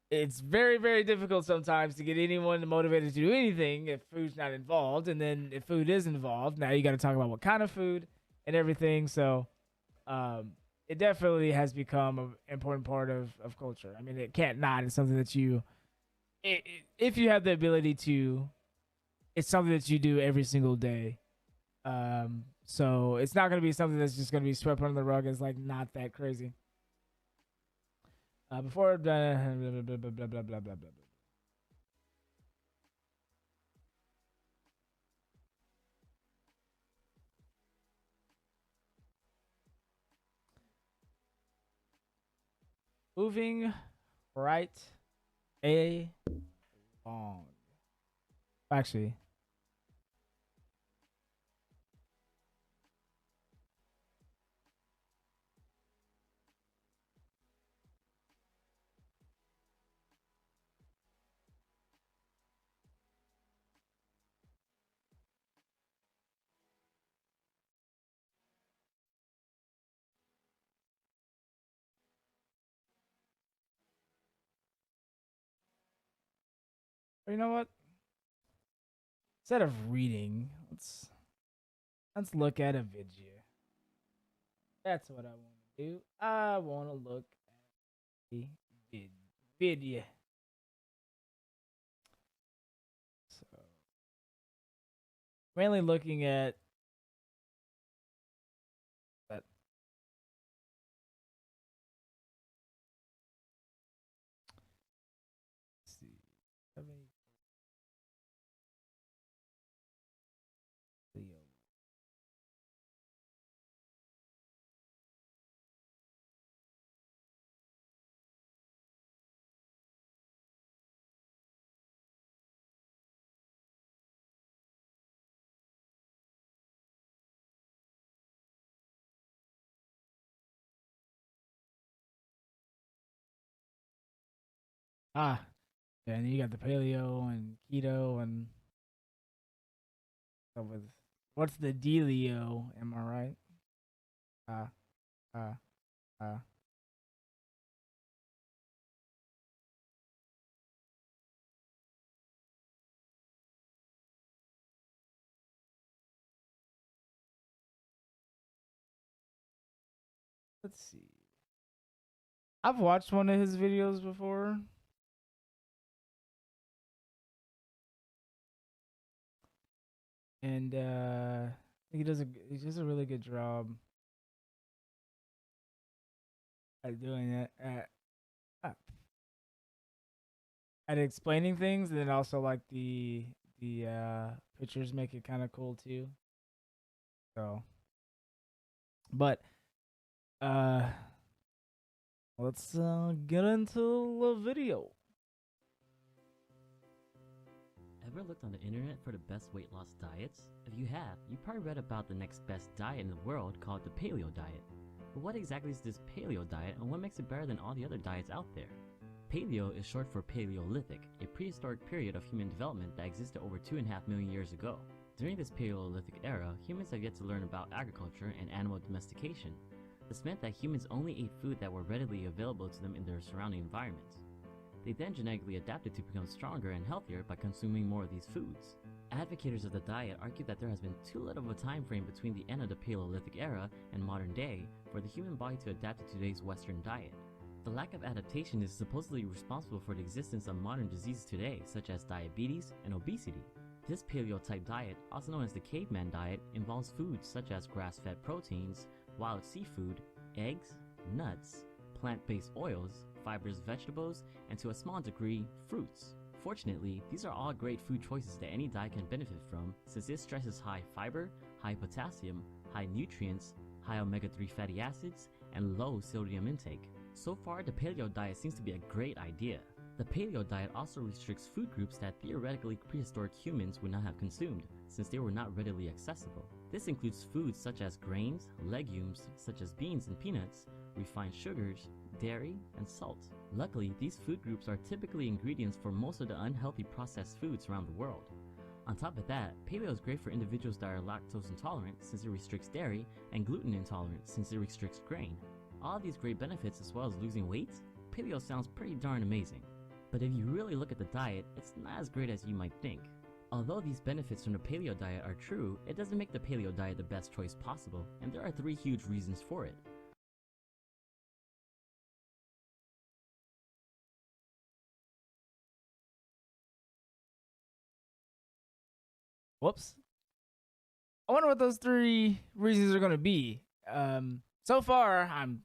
It's very very difficult sometimes to get anyone motivated to do anything if food's not involved, and then if food is involved, now you got to talk about what kind of food and everything. So um, it definitely has become an important part of culture. I mean, it can't not. It's something that if you have the ability to, it's something that you do every single day. So it's not going to be something that's just going to be swept under the rug as like not that crazy. Before blah, blah, blah, blah, blah, blah, blah, blah, blah. Moving right along. Actually, you know what? Instead of reading, let's look at a video. That's what I want to do. I want to look at a video. So mainly looking at that. Let's see. Have any video? Ah, yeah, and you got the paleo and keto and stuff with what's the dealio? Am I right? Ah, ah, ah. Let's see. I've watched one of his videos before, and I think he does a really good job at doing it uh, at explaining things, and then also like the pictures make it kind of cool too. So, but uh, let's get into the video. Ever looked on the internet for the best weight loss diets? If you have, you probably read about the next best diet in the world called the Paleo diet. But what exactly is this Paleo diet and what makes it better than all the other diets out there? Paleo is short for Paleolithic, a prehistoric period of human development that existed over 2.5 million years ago. During this Paleolithic era, humans have yet to learn about agriculture and animal domestication. This meant that humans only ate food that were readily available to them in their surrounding environments. They then genetically adapted to become stronger and healthier by consuming more of these foods. Advocates of the diet argue that there has been too little of a time frame between the end of the Paleolithic era and modern day for the human body to adapt to today's Western diet. The lack of adaptation is supposedly responsible for the existence of modern diseases today, such as diabetes and obesity. This paleo-type diet, also known as the caveman diet, involves foods such as grass-fed proteins, wild seafood, eggs, nuts, plant-based oils, fibrous vegetables, and to a small degree, fruits. Fortunately, these are all great food choices that any diet can benefit from, since it stresses high fiber, high potassium, high nutrients, high omega-3 fatty acids, and low sodium intake. So far, the paleo diet seems to be a great idea. The paleo diet also restricts food groups that theoretically prehistoric humans would not have consumed, since they were not readily accessible. This includes foods such as grains, legumes such as beans and peanuts, refined sugars, dairy, and salt. Luckily, these food groups are typically ingredients for most of the unhealthy processed foods around the world. On top of that, paleo is great for individuals that are lactose intolerant since it restricts dairy, and gluten intolerant since it restricts grain. All of these great benefits as well as losing weight, paleo sounds pretty darn amazing. But if you really look at the diet, it's not as great as you might think. Although these benefits from the paleo diet are true, it doesn't make the paleo diet the best choice possible, and there are 3 huge reasons for it. Whoops. I wonder what those 3 reasons are going to be. So far, I'm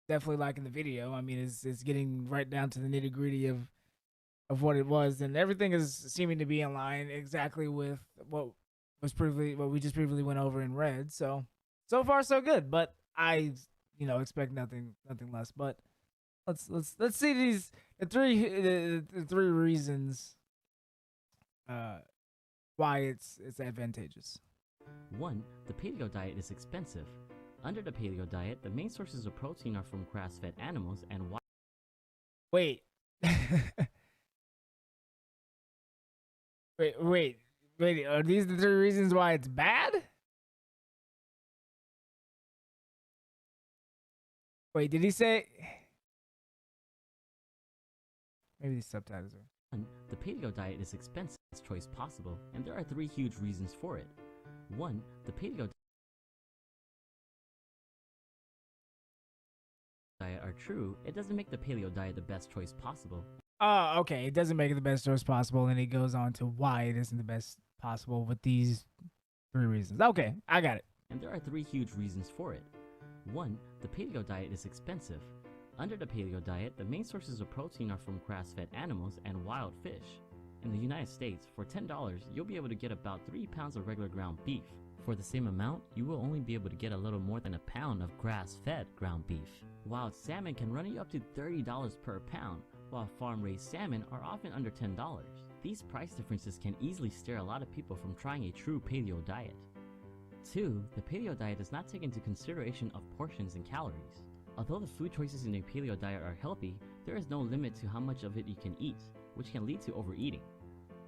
definitely liking the video. I mean, it's getting right down to the nitty gritty of what it was, and everything is seeming to be in line exactly with what we just previously went over and read. So far so good. But I, expect nothing less. But let's see the three reasons why it's advantageous. 1. The paleo diet is expensive. Under the paleo diet, the main sources of protein are from grass-fed animals and Wait. wait. Are these the 3 reasons why it's bad? Wait, did he say? Maybe these subtitles are. The paleo diet is expensive choice possible, and there are 3 huge reasons for it. 1. The paleo diet are true, it doesn't make the paleo diet the best choice possible. Oh, okay. It doesn't make it the best choice possible, and it goes on to why it isn't the best possible with these 3 reasons. Okay, I got it. And there are 3 huge reasons for it. 1. The paleo diet is expensive. Under the paleo diet, the main sources of protein are from grass-fed animals and wild fish. In the United States, for $10, you'll be able to get about 3 pounds of regular ground beef. For the same amount, you will only be able to get a little more than a pound of grass-fed ground beef. Wild salmon can run you up to $30 per pound, while farm-raised salmon are often under $10. These price differences can easily steer a lot of people from trying a true paleo diet. 2. The paleo diet does not take into consideration of portions and calories. Although the food choices in a paleo diet are healthy, there is no limit to how much of it you can eat, which can lead to overeating.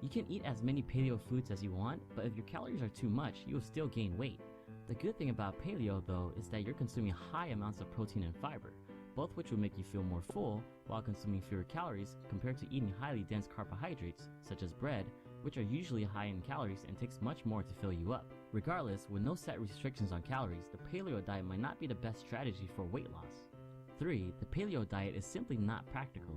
You can eat as many paleo foods as you want, but if your calories are too much, you will still gain weight. The good thing about paleo, though, is that you're consuming high amounts of protein and fiber, both which will make you feel more full while consuming fewer calories compared to eating highly dense carbohydrates, such as bread, which are usually high in calories and takes much more to fill you up. Regardless, with no set restrictions on calories, the paleo diet might not be the best strategy for weight loss. 3. The paleo diet is simply not practical.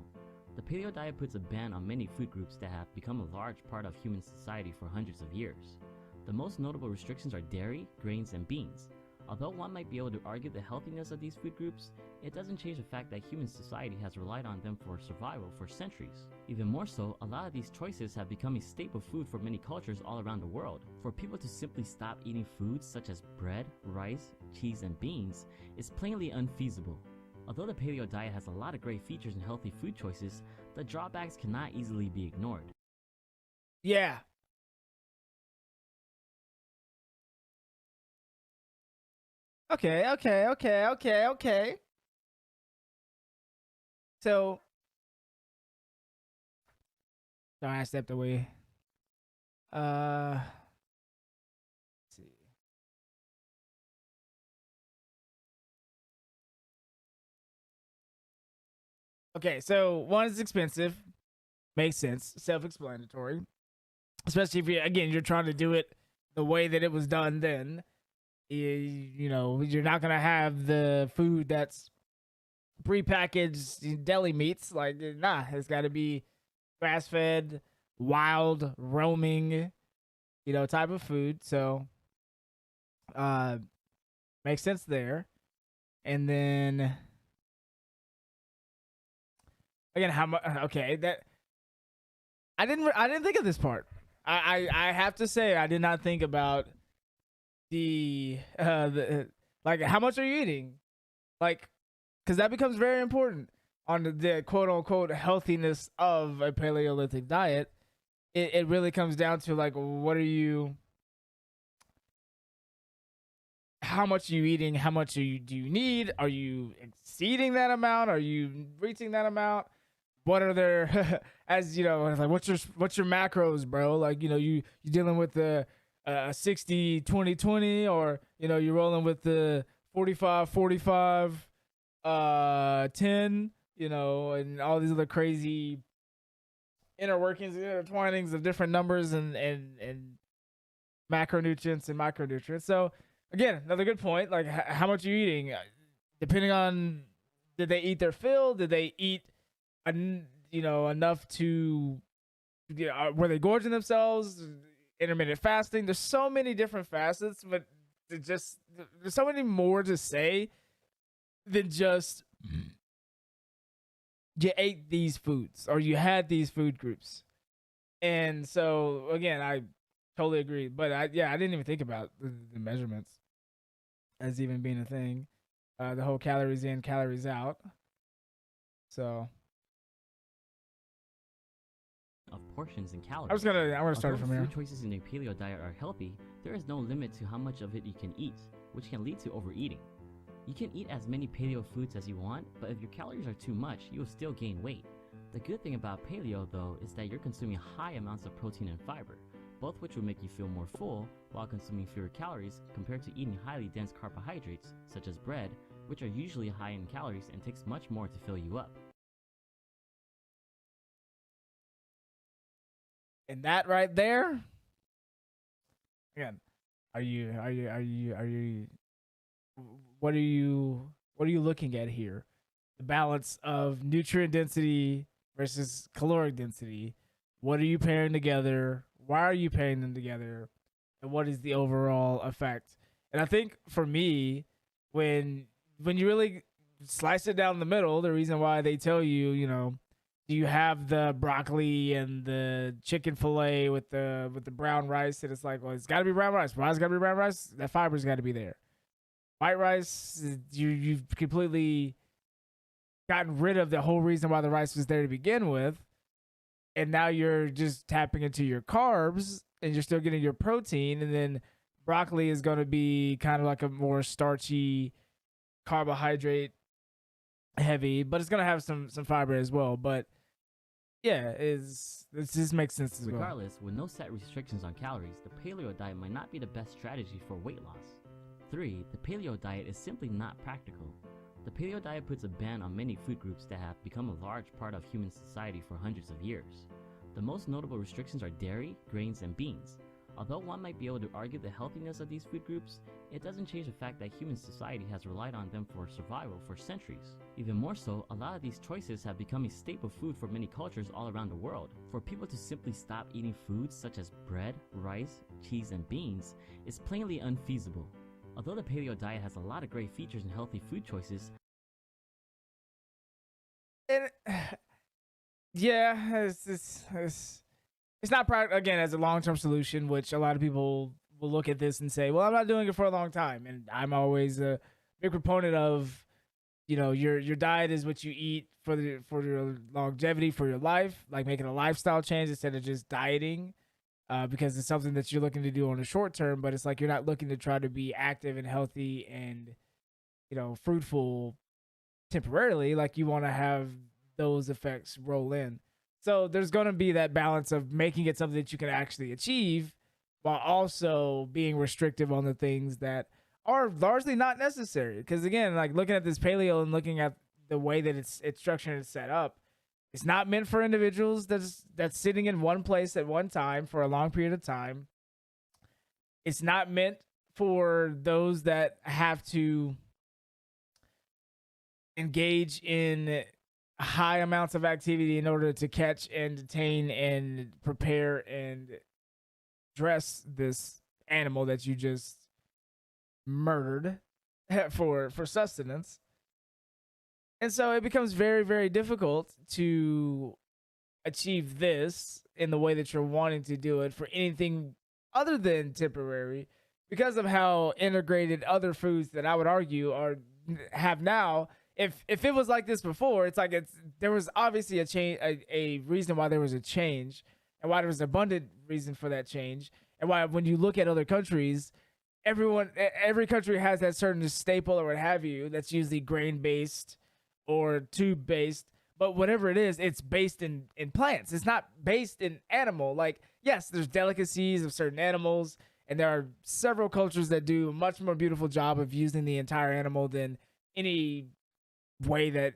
The paleo diet puts a ban on many food groups that have become a large part of human society for hundreds of years. The most notable restrictions are dairy, grains, and beans. Although one might be able to argue the healthiness of these food groups, it doesn't change the fact that human society has relied on them for survival for centuries. Even more so, a lot of these choices have become a staple food for many cultures all around the world. For people to simply stop eating foods such as bread, rice, cheese, and beans is plainly unfeasible. Although the paleo diet has a lot of great features and healthy food choices, the drawbacks cannot easily be ignored. Yeah. Okay. So, sorry, I stepped away. Let's see. Okay, so one is expensive. Makes sense. Self-explanatory. Especially if you're trying to do it the way that it was done then. You're not gonna have the food that's prepackaged deli meats. Like, nah, it's got to be grass-fed, wild, roaming, type of food. So, makes sense there. And then again, how much? Okay, that I didn't think of this part. I have to say I did not think about the like how much are you eating, like, because that becomes very important on the quote unquote healthiness of a Paleolithic diet. It really comes down to like what are you how much are you eating? How much do you need? Are you exceeding that amount? Are you reaching that amount? What are their as you know, it's like what's your macros, bro? Like, you know, you dealing with the 60 20 20, or you know, you're rolling with the 45 45 10, you know, and all these other crazy inner workings, intertwinings of different numbers and macronutrients and micronutrients. So again, another good point. Like, how much are you eating? Depending on, did they eat their fill? Did they eat, you know, enough to? Were they gorging themselves? Intermittent fasting. There's so many different facets, but just there's so many more to say than just you ate these foods or you had these food groups. And so again, I totally agree. But I didn't even think about the measurements as even being a thing. The whole calories in, calories out. So of portions and calories. I want to start it from here. Food choices in a paleo diet are healthy, there is no limit to how much of it you can eat, which can lead to overeating. You can eat as many paleo foods as you want, but if your calories are too much, you will still gain weight. The good thing about paleo, though, is that you're consuming high amounts of protein and fiber, both which will make you feel more full while consuming fewer calories compared to eating highly dense carbohydrates, such as bread, which are usually high in calories and takes much more to fill you up. And that right there, again, what are you looking at here? The balance of nutrient density versus caloric density. What are you pairing together? Why are you pairing them together? And what is the overall effect? And I think for me, when you really slice it down the middle, the reason why they tell you, you know, do you have the broccoli and the chicken fillet with the brown rice? And it's like, well, it's got to be brown rice. Why's got to be brown rice? That fiber's got to be there. White rice, you've completely gotten rid of the whole reason why the rice was there to begin with, and now you're just tapping into your carbs, and you're still getting your protein. And then broccoli is going to be kind of like a more starchy, carbohydrate heavy, but it's going to have some fiber as well. But yeah, this just makes sense as well. Regardless, with no set restrictions on calories, the paleo diet might not be the best strategy for weight loss. 3. The paleo diet is simply not practical. The paleo diet puts a ban on many food groups that have become a large part of human society for hundreds of years. The most notable restrictions are dairy, grains, and beans. Although one might be able to argue the healthiness of these food groups, it doesn't change the fact that human society has relied on them for survival for centuries. Even more so, a lot of these choices have become a staple food for many cultures all around the world. For people to simply stop eating foods such as bread, rice, cheese, and beans is plainly unfeasible. Although the paleo diet has a lot of great features and healthy food choices, it's not again as a long-term solution, which a lot of people will look at this and say, well, I'm not doing it for a long time. And I'm always a big proponent of, you know, your diet is what you eat for your longevity, for your life, like making a lifestyle change instead of just dieting. Because it's something that you're looking to do on the short term, but it's like you're not looking to try to be active and healthy and, you know, fruitful temporarily. Like, you want to have those effects roll in. So there's going to be that balance of making it something that you can actually achieve while also being restrictive on the things that are largely not necessary. Because again, like looking at this paleo and looking at the way that it's structured and set up, it's not meant for individuals that's sitting in one place at one time for a long period of time. It's not meant for those that have to engage in high amounts of activity in order to catch and detain and prepare and dress this animal that you just murdered for sustenance. And so it becomes very, very difficult to achieve this in the way that you're wanting to do it for anything other than temporary, because of how integrated other foods that I would argue have now. If it was like this before, it's like there was obviously a change, a reason why there was a change, and why there was abundant reason for that change, and why when you look at other countries every country has that certain staple or what have you that's usually grain based or tube based. But whatever it is, it's based in plants. It's not based in animal. Like, yes, there's delicacies of certain animals, and there are several cultures that do a much more beautiful job of using the entire animal than any way that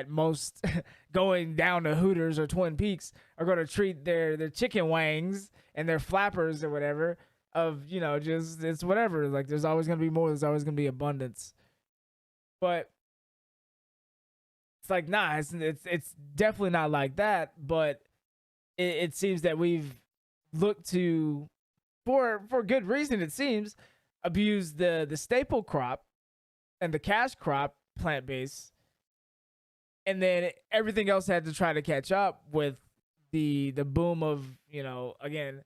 most going down to Hooters or Twin Peaks are going to treat their chicken wangs and their flappers or whatever of, just it's whatever. Like, there's always going to be more. There's always going to be abundance. But it's like, nah, it's definitely not like that. But it seems that we've looked to, for good reason, it seems, abuse the staple crop and the cash crop, plant based, and then everything else had to try to catch up with the boom of, again,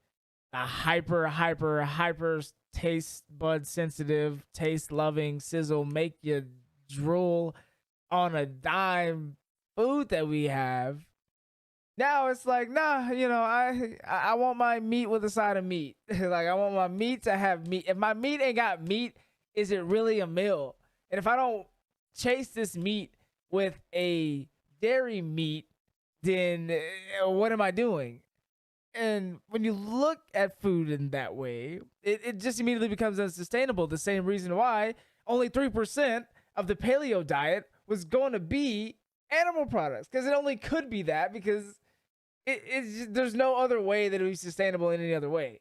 a hyper taste bud sensitive, taste loving, sizzle, make you drool on a dime food that we have. Now it's like, nah, I want my meat with a side of meat. Like, I want my meat to have meat. If my meat ain't got meat, is it really a meal? And if I don't chase this meat with a dairy meat, then what am I doing? And when you look at food in that way, it just immediately becomes unsustainable. The same reason why only 3% of the paleo diet was going to be animal products, because it only could be that, because there's no other way that it would be sustainable in any other way.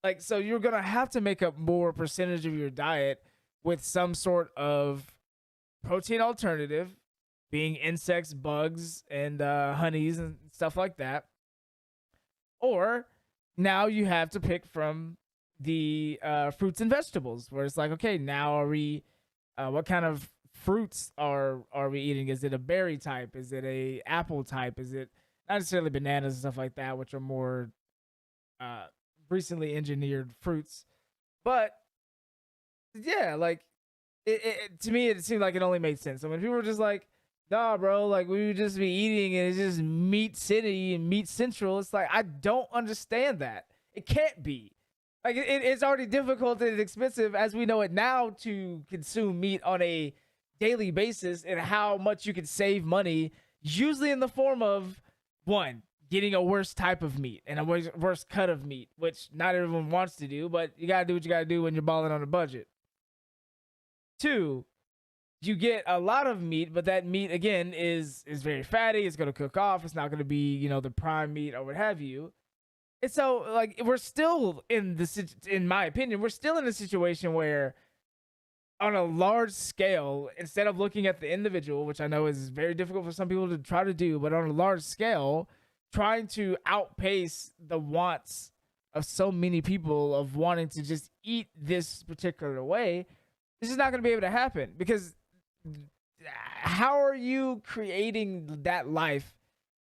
Like, so you're going to have to make up more percentage of your diet with some sort of protein alternative, being insects, bugs, and honeys and stuff like that. Or now you have to pick from the fruits and vegetables, where it's like, okay, now are we, what kind of fruits are we eating? Is it a berry type? Is it a apple type? Is it not necessarily bananas and stuff like that, which are more recently engineered fruits? But yeah, like, to me, it seemed like it only made sense. I mean, people were just like, nah, bro, like, we would just be eating and it's just meat city and meat central. It's like, I don't understand that. It can't be. Like, it's already difficult and expensive, as we know it now, to consume meat on a daily basis, and how much you can save money, usually in the form of, one, getting a worse type of meat and a worse cut of meat, which not everyone wants to do, but you got to do what you got to do when you're balling on a budget. Two, you get a lot of meat, but that meat, again, is very fatty. It's going to cook off. It's not going to be, the prime meat or what have you. And so, like, we're still in my opinion, we're still in a situation where, on a large scale, instead of looking at the individual, which I know is very difficult for some people to try to do, but on a large scale, trying to outpace the wants of so many people of wanting to just eat this particular way, this is not going to be able to happen, because how are you creating that life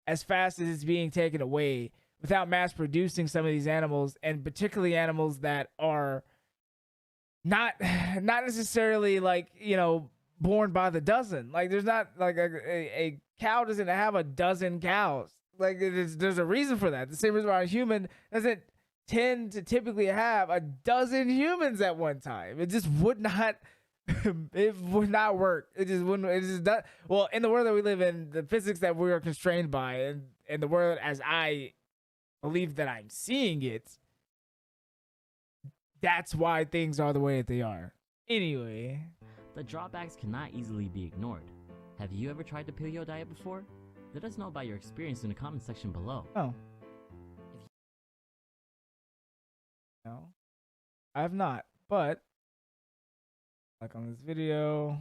as fast as it's being taken away without mass producing some of these animals, and particularly animals that are not necessarily, like, born by the dozen? Like, there's not, like, a cow doesn't have a dozen cows. Like, there's a reason for that. The same reason why a human doesn't tend to typically have a dozen humans at one time. It just would not it would not work. It just wouldn't. It just does. Well, in the world that we live in, the physics that we are constrained by, and the world as I believe that I'm seeing it, that's why things are the way that they are. Anyway, the drawbacks cannot easily be ignored. Have you ever tried the paleo diet before? Let us know about your experience in the comment section below. Oh. No, I have not, but like on this video.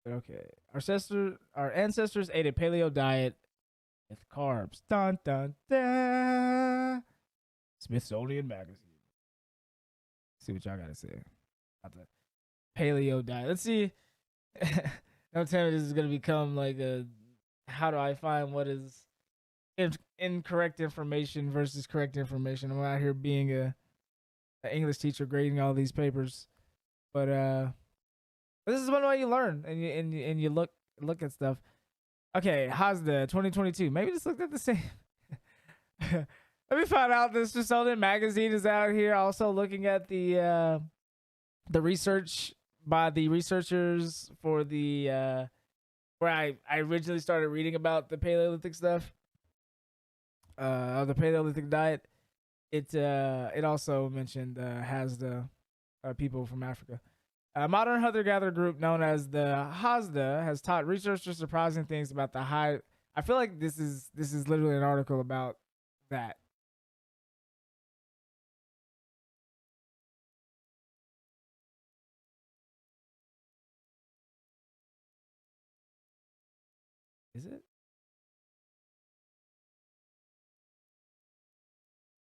Okay. Okay. Our ancestors ate a paleo diet with carbs. Dun dun dun. Smithsonian Magazine. Let's see what y'all gotta say about the paleo diet. Let's see. Don't tell me this is gonna become like a how do I find what is incorrect information versus correct information. I'm out here being a English teacher grading all these papers, but this is one way you learn and you look at stuff. Okay, Hazda 2022. Maybe just looked at the same. Let me find out this Smithsonian magazine is out here. Also looking at the research by the researchers for the where I originally started reading about the Paleolithic stuff, the Paleolithic diet. It also mentioned has the people from Africa. A modern hunter-gatherer group known as the Hazda has taught researchers surprising things about the high. I feel like this is literally an article about that. Is it?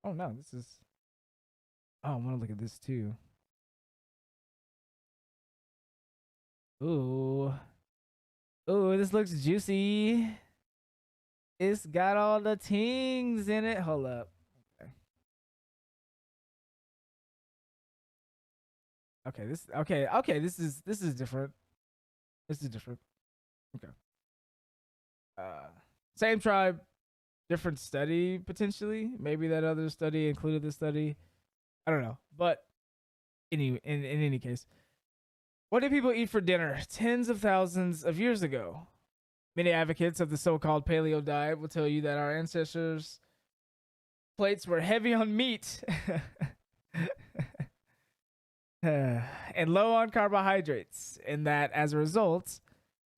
Oh no, this is. Oh, I want to look at this too. Ooh, ooh, this looks juicy. It's got all the tings in it. Hold up. Okay. Okay, this is different. This is different. Okay. Uh Same tribe, different study potentially. Maybe that other study included this study. I don't know. But in any case, what did people eat for dinner tens of thousands of years ago? Many advocates of the so-called paleo diet will tell you that our ancestors' plates were heavy on meat and low on carbohydrates, and that as a result,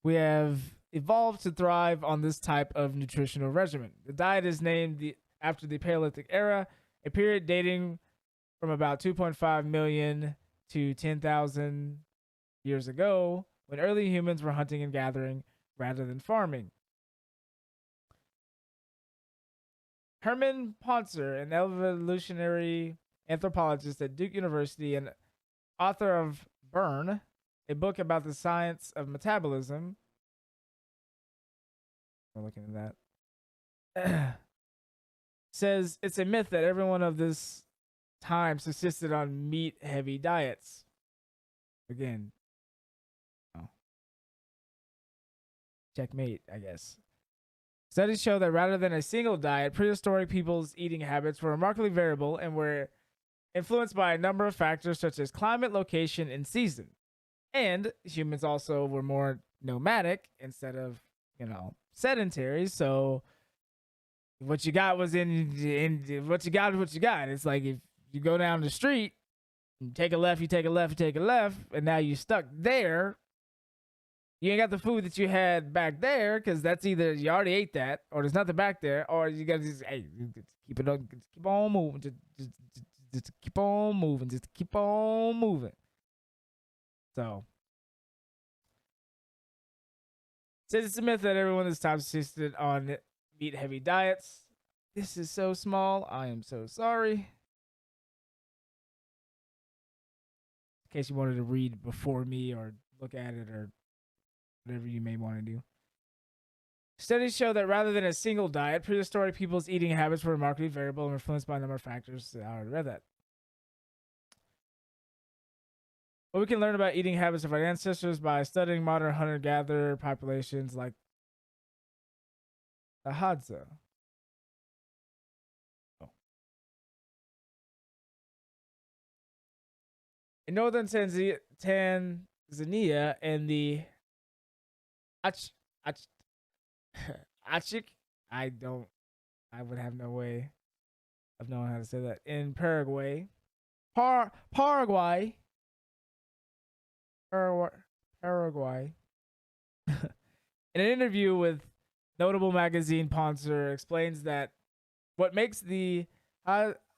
we have evolved to thrive on this type of nutritional regimen. The diet is named after the Paleolithic era, a period dating from about 2.5 million to 10,000 years ago, when early humans were hunting and gathering rather than farming. Herman Pontzer, an evolutionary anthropologist at Duke University and author of Burn, a book about the science of metabolism. I'm looking at that. Says it's a myth that everyone of this time subsisted on meat-heavy diets. Again, oh. Checkmate, I guess. Studies show that rather than a single diet, prehistoric people's eating habits were remarkably variable and were influenced by a number of factors such as climate, location, and season. And humans also were more nomadic instead of, sedentary. So what you got was in what you got is what you got. It's like if you go down the street, you take a left, you take a left, you take a left, and now you're stuck there. You ain't got the food that you had back there because that's either you already ate that or there's nothing back there, or you gotta just keep it up, keep on moving, just keep on moving, just keep on moving. So says it's a myth that everyone this time insisted on meat heavy diets. This is so small. I am so sorry. In case you wanted to read before me or look at it or whatever you may want to do. Studies show that rather than a single diet, prehistoric people's eating habits were remarkably variable and influenced by a number of factors. I already read that. But we can learn about eating habits of our ancestors by studying modern hunter-gatherer populations like the Hadza. Oh. In northern Tanzania and the Achik, I would have no way of knowing how to say that. In Paraguay, Paraguay. In an interview with notable magazine, Poncer explains that what makes the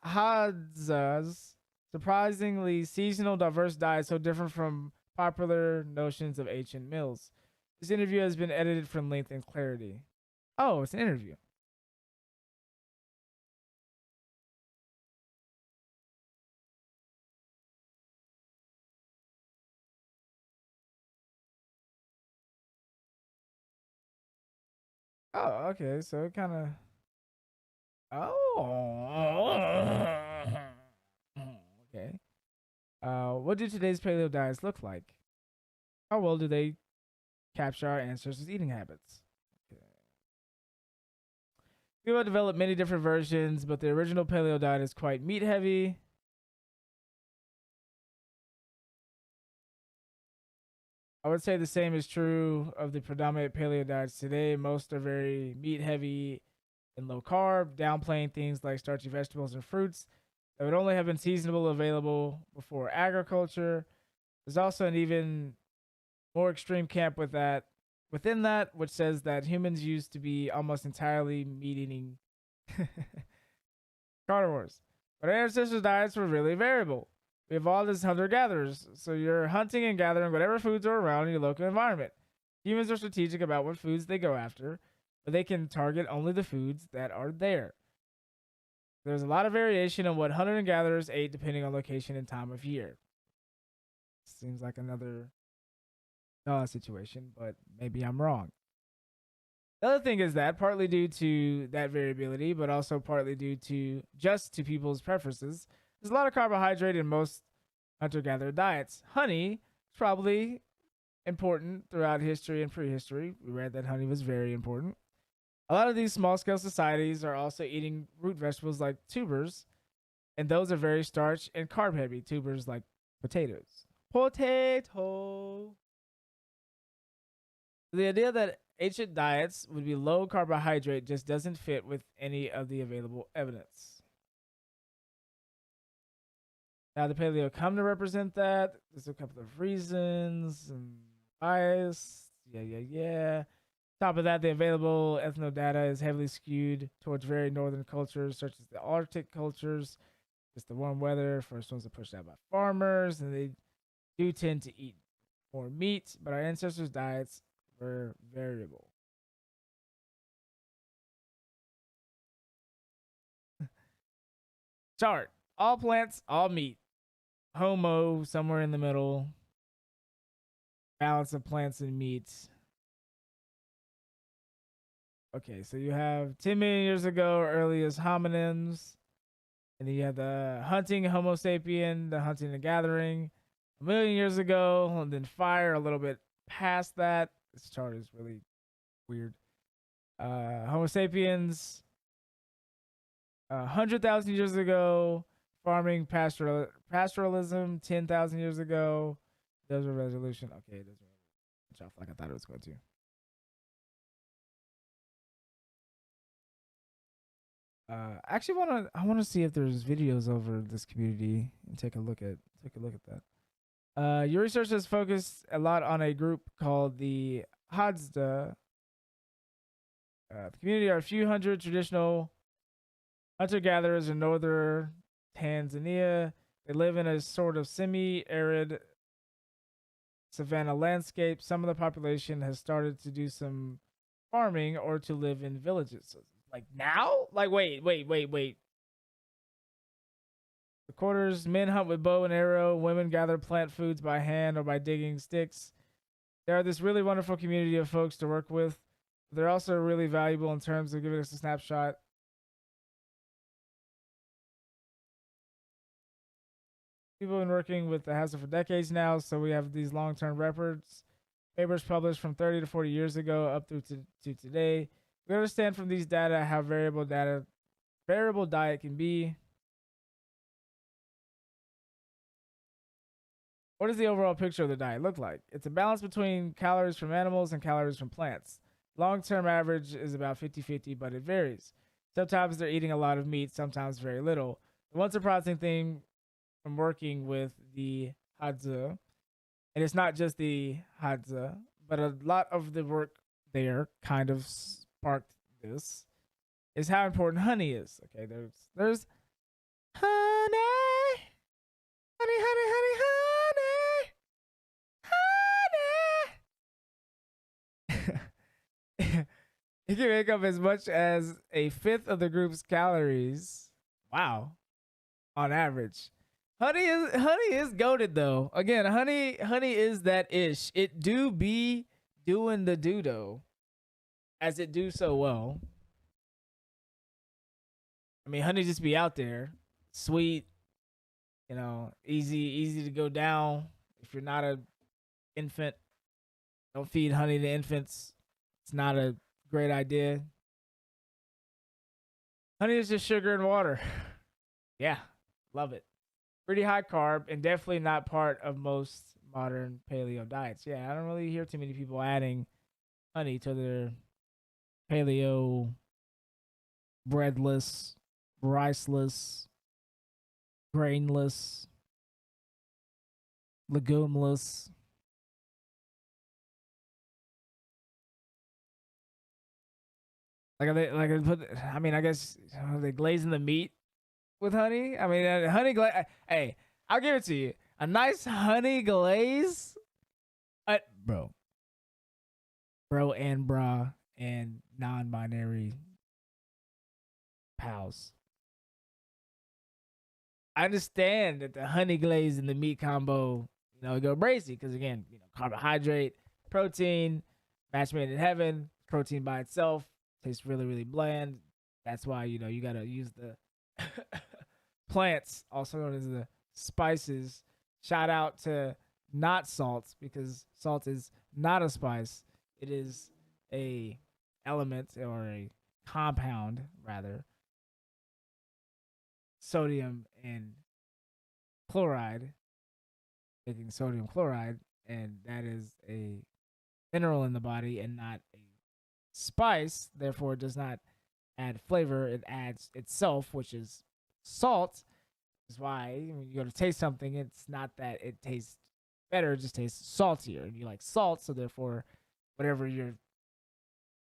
Hadza's surprisingly seasonal, diverse diet so different from popular notions of ancient meals. This interview has been edited for length and clarity. Oh, it's an interview. Oh, okay. So it kind of Oh. Okay. What do today's paleo diets look like? How well do they capture our ancestors' eating habits? Okay. People have developed many different versions, but the original paleo diet is quite meat heavy. I would say the same is true of the predominant paleo diets today. Most are very meat heavy and low carb, downplaying things like starchy vegetables and fruits that would only have been seasonable available before agriculture. There's also an even more extreme camp within that, which says that humans used to be almost entirely meat eating carnivores. But our ancestors' diets were really variable. We evolved as hunter gatherers, so you're hunting and gathering whatever foods are around in your local environment. Humans are strategic about what foods they go after, but they can target only the foods that are there. There's a lot of variation in what hunter and gatherers ate depending on location and time of year. Seems like another situation, but maybe I'm wrong. The other thing is that partly due to that variability, but also partly due to to people's preferences, there's a lot of carbohydrate in most hunter-gatherer diets. Honey is probably important throughout history and prehistory. We read that honey was very important. A lot of these small-scale societies are also eating root vegetables like tubers, and those are very starch and carb-heavy. Tubers like potatoes. Potato. The idea that ancient diets would be low carbohydrate just doesn't fit with any of the available evidence. Now, the paleo come to represent that. There's a couple of reasons and bias. Yeah. Top of that, the available ethno data is heavily skewed towards very northern cultures, such as the Arctic cultures. Just the warm weather, first ones are pushed out by farmers, and they do tend to eat more meat, but our ancestors' diets were variable. Chart. All plants, all meat. Homo, somewhere in the middle. Balance of plants and meats. Okay, so you have 10 million years ago, earliest hominins. And then you have the hunting Homo sapien, the hunting and gathering. A million years ago, and then fire a little bit past that. This chart is really weird. Homo sapiens, 100,000 years ago, farming pastoralism, 10,000 years ago. Those were resolution. Okay, it doesn't really off like I thought it was going to. Actually, I wanna see if there's videos over this community and take a look at that. Your research has focused a lot on a group called the Hadza. The community are a few hundred traditional hunter-gatherers in northern Tanzania. They live in a sort of semi-arid savanna landscape. Some of the population has started to do some farming or to live in villages. Like now? Like wait. The quarters, men hunt with bow and arrow, women gather plant foods by hand or by digging sticks. They are this really wonderful community of folks to work with. They're also really valuable in terms of giving us a snapshot. People have been working with the Hadza for decades now, so we have these long-term records. Papers published from 30 to 40 years ago up through to today. We understand from these data how variable diet can be. What does the overall picture of the diet look like? It's a balance between calories from animals and calories from plants. Long-term average is about 50-50, but it varies. Sometimes they're eating a lot of meat, sometimes very little. The one surprising thing from working with the Hadza, and it's not just the Hadza, but a lot of the work there kind of sparked this, is how important honey is. Okay, there's honey, honey. It can make up as much as a fifth of the group's calories. Wow, on average. Honey is goated though. Again, honey is that ish. It do be doing the do though, as it do so well. I mean, honey just be out there, sweet, easy to go down. If you're not a infant, don't feed honey to infants. It's not a great idea. Honey is just sugar and water. Yeah, love it. Pretty high carb and definitely not part of most modern paleo diets. Yeah, I don't really hear too many people adding honey to their paleo breadless, riceless, grainless, legumeless. Like are they like put? I mean, I guess are they glazing the meat with honey. I mean, honey glaze. Hey, I'll give it to you. A nice honey glaze, bro, and bra and non-binary pals. I understand that the honey glaze and the meat combo, go brazy because again, carbohydrate, protein, match made in heaven. Protein by itself tastes really, really bland. That's why you gotta use the plants, also known as the spices. Shout out to not salt because salt is not a spice. It is a element or a compound rather. Sodium and chloride, making sodium chloride, and that is a mineral in the body and not a spice. Therefore, it does not add flavor. It adds itself, which is salt. Is why when you go to taste something, it's not that it tastes better; it just tastes saltier. And you like salt, so therefore, whatever you're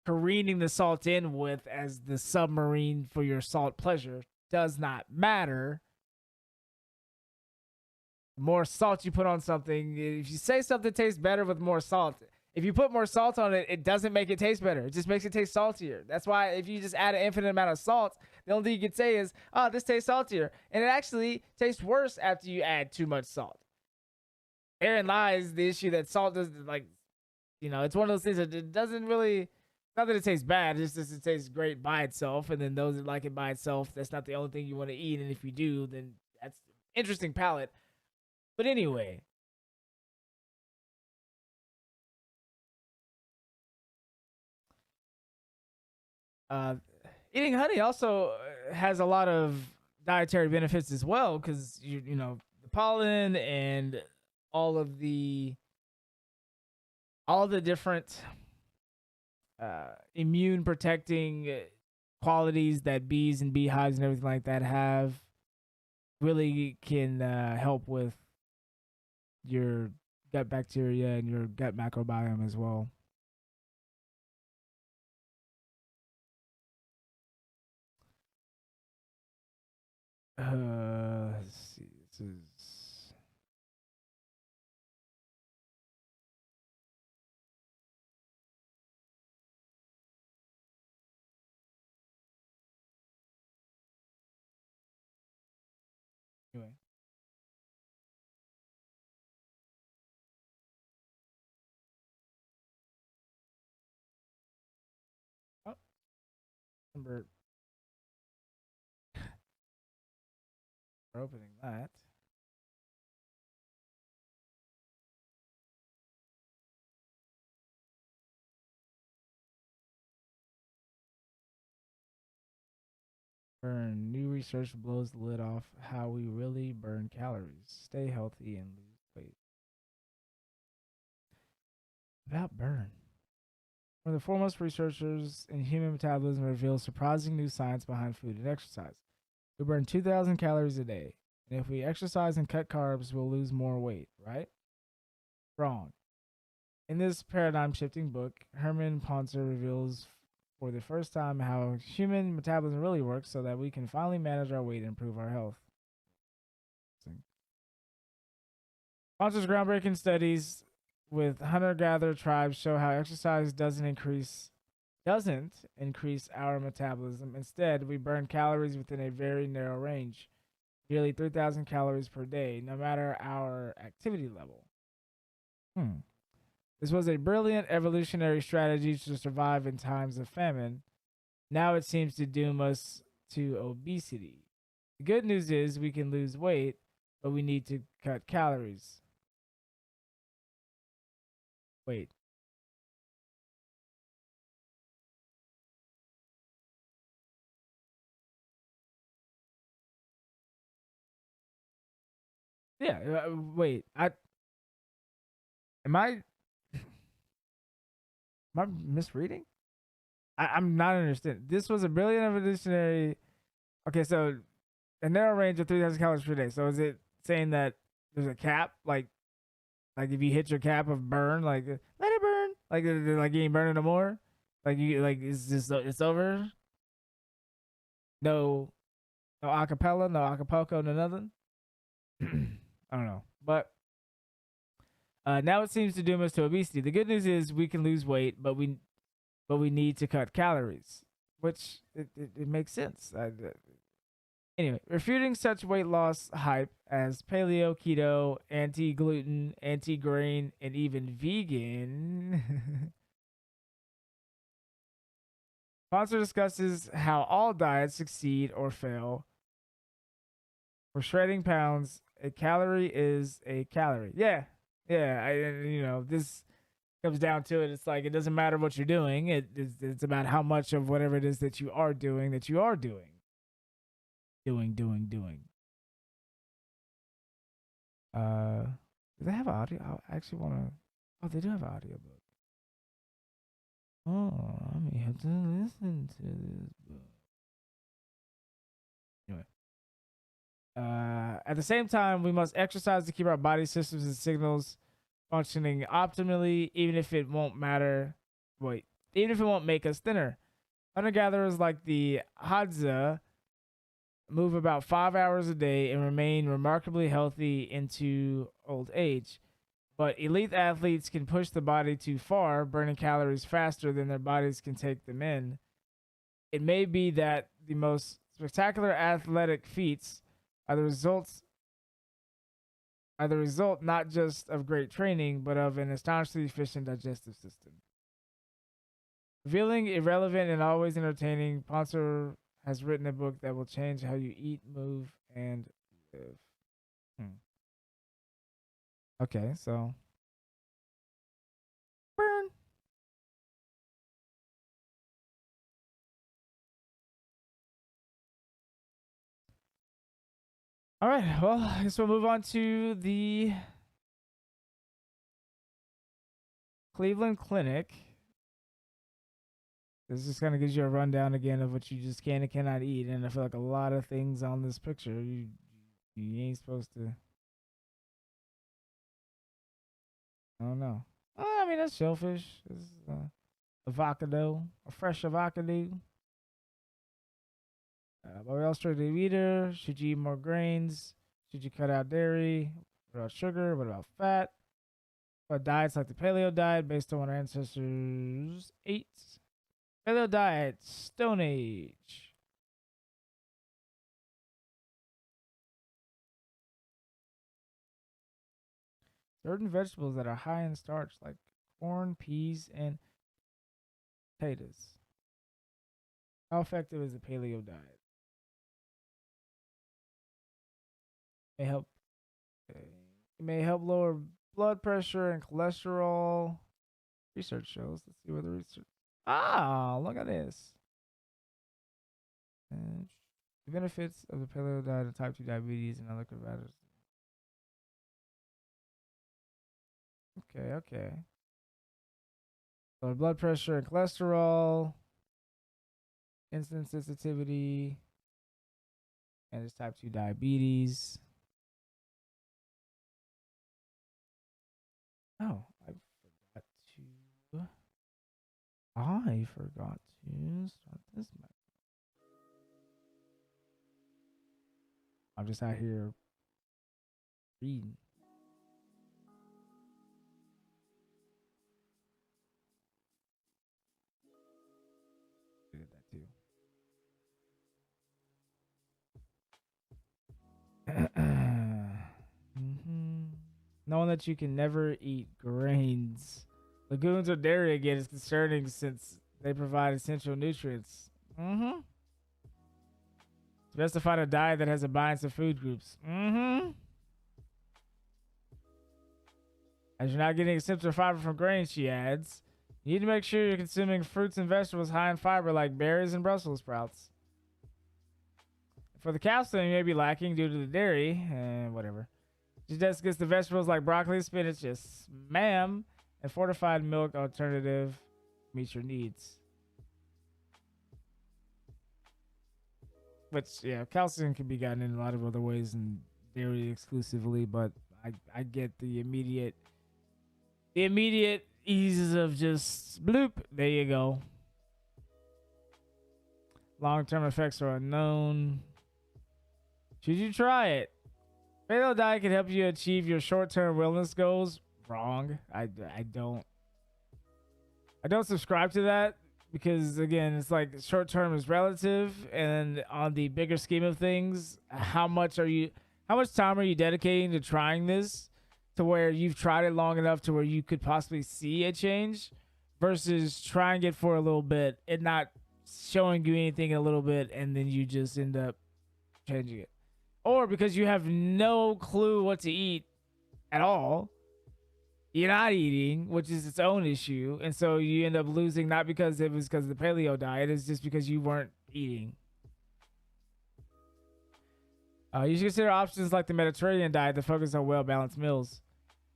careening the salt in with as the submarine for your salt pleasure does not matter. The more salt you put on something, if you say something tastes better with more salt, if you put more salt on it, it doesn't make it taste better. It just makes it taste saltier. That's why if you just add an infinite amount of salt, the only thing you can say is, oh, this tastes saltier. And it actually tastes worse after you add too much salt. Therein lies the issue that salt doesn't, it's one of those things that it doesn't really, not that it tastes bad, it's just it tastes great by itself. And then those that like it by itself, that's not the only thing you want to eat. And if you do, then that's interesting palate. But anyway, uh, eating honey also has a lot of dietary benefits as well because the pollen and all of the different immune protecting qualities that bees and beehives and everything like that have really can help with your gut bacteria and your gut microbiome as well. Let's see. This is anyway. Oh, remember for opening that. Burn. New research blows the lid off how we really burn calories, stay healthy, and lose weight. About burn. One of the foremost researchers in human metabolism reveals surprising new science behind food and exercise. We burn 2,000 calories a day, and if we exercise and cut carbs, we'll lose more weight, right? Wrong. In this paradigm shifting book, Herman Ponzer reveals for the first time how human metabolism really works so that we can finally manage our weight and improve our health. Ponzer's groundbreaking studies with hunter-gatherer tribes show how exercise doesn't increase our metabolism. Instead, we burn calories within a very narrow range, nearly 3,000 calories per day, no matter our activity level. This was a brilliant evolutionary strategy to survive in times of famine. Now it seems to doom us to obesity. The good news is we can lose weight, but we need to cut calories. Wait. Yeah, wait. Am I am I misreading? I'm not understanding. This was a brilliant evolutionary. Okay, so a narrow range of 3,000 calories per day. So is it saying that there's a cap, like if you hit your cap of burn, like let it burn, like you ain't burning no more, like you like it's just it's over. No, no acapella, no acapulco, no nothing. I don't know, but now it seems to doom us to obesity. The good news is we can lose weight, but we need to cut calories, which it makes sense. Anyway, refuting such weight loss hype as paleo, keto, anti gluten, anti grain, and even vegan. Sponsor discusses how all diets succeed or fail. For shredding pounds, a calorie is a calorie. Yeah, yeah. This comes down to it. It's like it doesn't matter what you're doing. It's about how much of whatever it is that you are doing doing. Uh, do they have audio? I actually want to. Oh, they do have an audiobook. Oh, I may have to listen to this book. Anyway. At the same time, we must exercise to keep our body systems and signals functioning optimally, even if it won't matter. Wait, even if it won't make us thinner. Hunter gatherers like the Hadza move about 5 hours a day and remain remarkably healthy into old age. But elite athletes can push the body too far, burning calories faster than their bodies can take them in. It may be that the most spectacular athletic feats are the result not just of great training, but of an astonishingly efficient digestive system. Revealing, irrelevant, and always entertaining, Poncer has written a book that will change how you eat, move, and live. Okay, so burn. All right, well, I guess we'll move on to the Cleveland Clinic. This just kind of gives you a rundown again of what you just can and cannot eat, and I feel like a lot of things on this picture you ain't supposed to. I don't know. I mean, that's shellfish. It's avocado, a fresh avocado. But we also the eater. Should you eat more grains? Should you cut out dairy? What about sugar? What about fat? What diets like the paleo diet based on what our ancestors ate? Paleo diet, Stone Age. Certain vegetables that are high in starch, like corn, peas, and potatoes. How effective is the paleo diet? May help. It may help lower blood pressure and cholesterol. Research shows. Let's see where the research. Ah, look at this. The benefits of the paleo diet and type 2 diabetes and other converters. Okay. Lower blood pressure and cholesterol, insulin sensitivity, and it's type 2 diabetes. Oh, I forgot to start this. I'm just out here reading. I did that too. Knowing that you can never eat grains, legumes, or dairy again is concerning since they provide essential nutrients. It's best to find a diet that has a balance of food groups. Mm-hmm. As you're not getting essential fiber from grains, she adds, you need to make sure you're consuming fruits and vegetables high in fiber like berries and Brussels sprouts. For the calcium, you may be lacking due to the dairy and whatever. She just gets the vegetables like broccoli, spinach, yes, ma'am, and fortified milk alternative meets your needs. Which, yeah, calcium can be gotten in a lot of other ways than dairy exclusively, but I get the immediate eases of just bloop. There you go. Long-term effects are unknown. Should you try it? Paleo diet can help you achieve your short-term wellness goals. Wrong. I don't subscribe to that because again, it's like short-term is relative, and on the bigger scheme of things, how much time are you dedicating to trying this to where you've tried it long enough to where you could possibly see a change versus trying it for a little bit and not showing you anything in a little bit and then you just end up changing it. Or because you have no clue what to eat at all, you're not eating, which is its own issue. And so you end up losing, not because it was because of the paleo diet, it's just because you weren't eating. You should consider options like the Mediterranean diet that focus on well-balanced meals.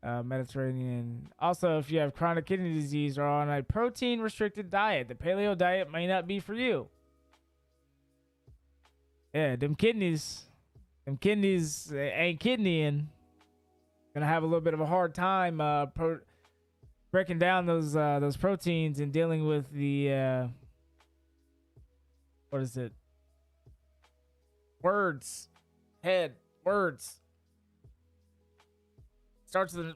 Mediterranean. Also, if you have chronic kidney disease or on a protein-restricted diet, the paleo diet may not be for you. Yeah, them kidneys ain't kidneying. Gonna have a little bit of a hard time breaking down those proteins and dealing with the what is it? Words. Starts with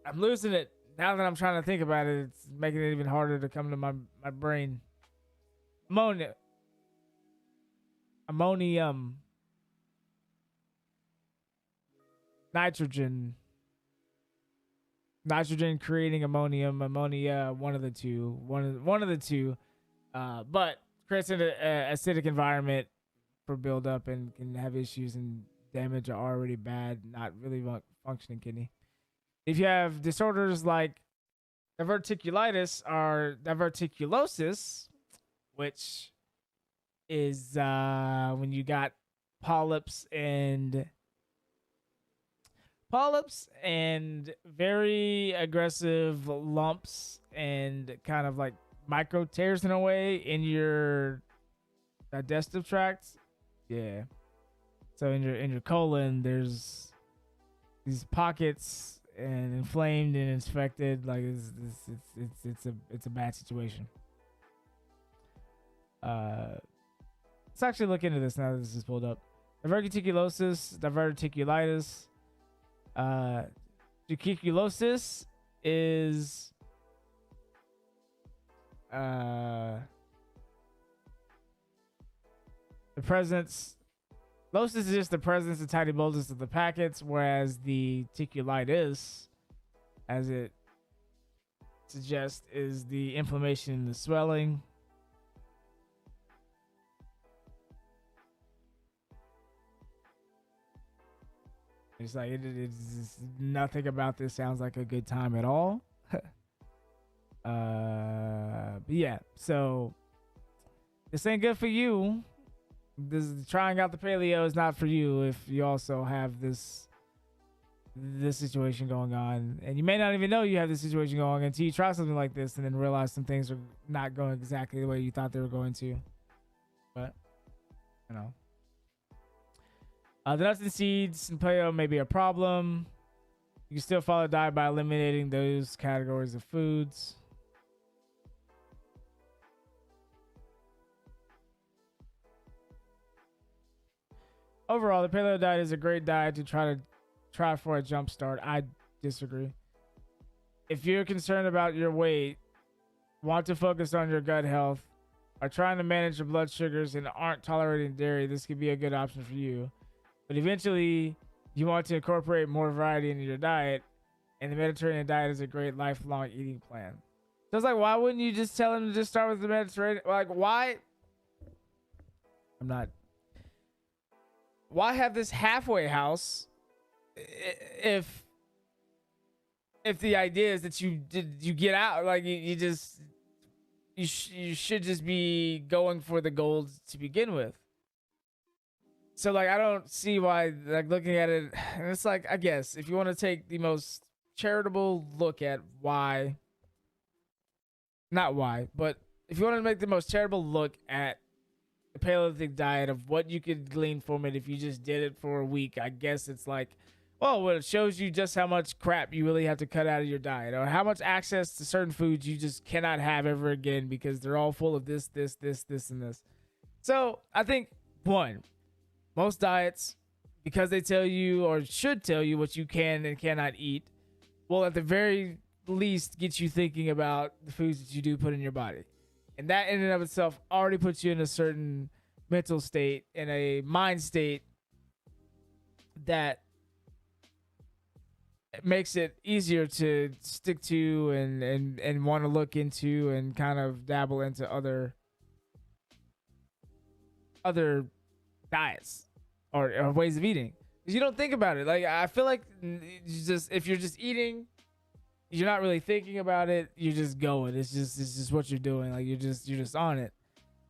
I'm losing it. Now that I'm trying to think about it, it's making it even harder to come to my brain. Ammonium. Nitrogen creating ammonia, one of the two. But creates an acidic environment for buildup and can have issues and damage an already bad, not really functioning kidney. If you have disorders like diverticulitis or diverticulosis, which is when you got polyps and very aggressive lumps and kind of like micro tears in a way in your digestive tract. Yeah. So in your colon, there's these pockets and inflamed and infected. Like it's a bad situation. Let's actually look into this now that this is pulled up. Diverticulosis, diverticulitis. Diverticulosis is the presence. Losis is just the presence of tiny bulges of the packets, whereas the ticulitis, as it suggests, is the inflammation and the swelling. It's like it's nothing about this sounds like a good time at all. But yeah, so this ain't good for you. This trying out the paleo is not for you if you also have this situation going on, and you may not even know you have this situation going on until you try something like this and then realize some things are not going exactly the way you thought they were going to. But you know. The nuts and seeds and paleo may be a problem. You can still follow the diet by eliminating those categories of foods. Overall, the paleo diet is a great diet to try for a jump start. I disagree. If you're concerned about your weight, want to focus on your gut health, are trying to manage your blood sugars and aren't tolerating dairy, this could be a good option for you. But eventually, you want to incorporate more variety into your diet, and the Mediterranean diet is a great lifelong eating plan. So it's like, why wouldn't you just tell him to just start with the Mediterranean? Like, why? I'm not. why have this halfway house if the idea is that you get out, like you just you should just be going for the gold to begin with. So like I don't see why, like looking at it, and it's like, I guess if you want to take the most charitable look at why, not why, but if you want to make the most charitable look at the Paleolithic diet of what you could glean from it if you just did it for a week, I guess it's like, well, it shows you just how much crap you really have to cut out of your diet, or how much access to certain foods you just cannot have ever again because they're all full of this, and this. So I think, one, most diets, because they tell you or should tell you what you can and cannot eat, will at the very least get you thinking about the foods that you do put in your body. And that in and of itself already puts you in a certain mental state, in a mind state that makes it easier to stick to and want to look into and kind of dabble into other diets or ways of eating. Because you don't think about it. Like, I feel like if you're just eating, you're not really thinking about it. You're just going. It's just what you're doing. Like you're just on it.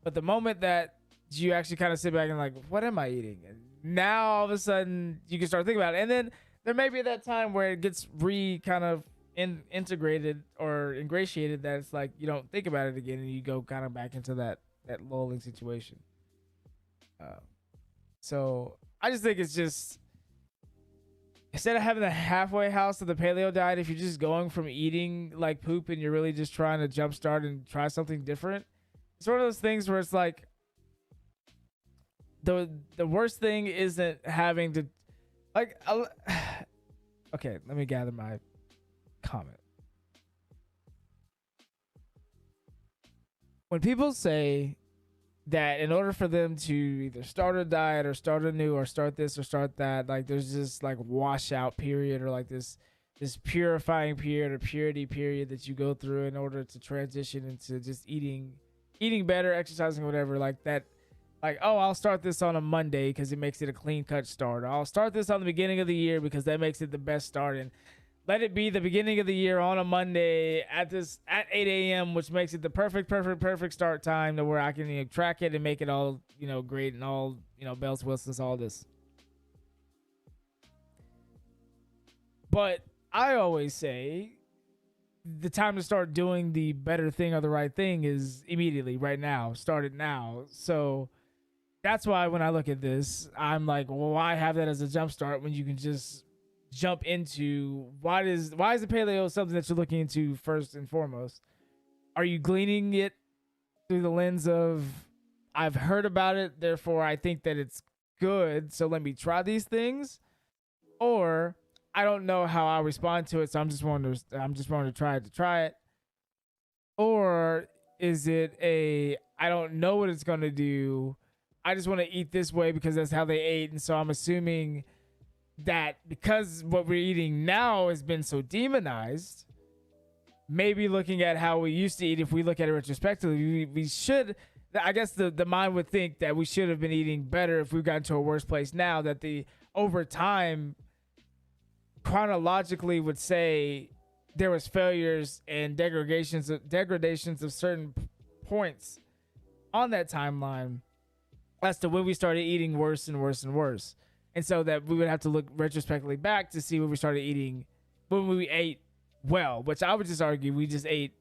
But the moment that you actually kind of sit back and like, what am I eating? And now all of a sudden you can start thinking about it. And then there may be that time where it gets kind of integrated or ingratiated that it's like you don't think about it again and you go kind of back into that lulling situation. So I just think it's just, instead of having the halfway house of the paleo diet, if you're just going from eating like poop and you're really just trying to jumpstart and try something different, it's one of those things where it's like the worst thing isn't having to, like, okay, let me gather my comment. When people say that in order for them to either start a diet or start anew or start this or start that, like there's this like washout period or like this purifying period or purity period that you go through in order to transition into just eating better, exercising, whatever, like that. Like, oh, I'll start this on a Monday because it makes it a clean cut start. Or I'll start this on the beginning of the year because that makes it the best start. And let it be the beginning of the year on a Monday at 8 a.m., which makes it the perfect start time to where I can track it and make it all, great and all, bells, whistles, all this. But I always say the time to start doing the better thing or the right thing is immediately, right now. Start it now. So that's why when I look at this, I'm like, well, why have that as a jump start when you can just jump into why is the paleo something that you're looking into first and foremost? Are you gleaning it through the lens of, I've heard about it, therefore I think that it's good, so let me try these things? Or I don't know how I'll respond to it, so I'm just wanting to try it. Or is it I don't know what it's gonna do, I just want to eat this way because that's how they ate, and so I'm assuming that because what we're eating now has been so demonized, maybe looking at how we used to eat, if we look at it retrospectively, we should, I guess the mind would think that we should have been eating better if we've gotten to a worse place now, that the over time chronologically would say there was failures and degradations of certain points on that timeline as to when we started eating worse and worse and worse. And so that we would have to look retrospectively back to see when we started eating, when we ate well, which I would just argue we just ate,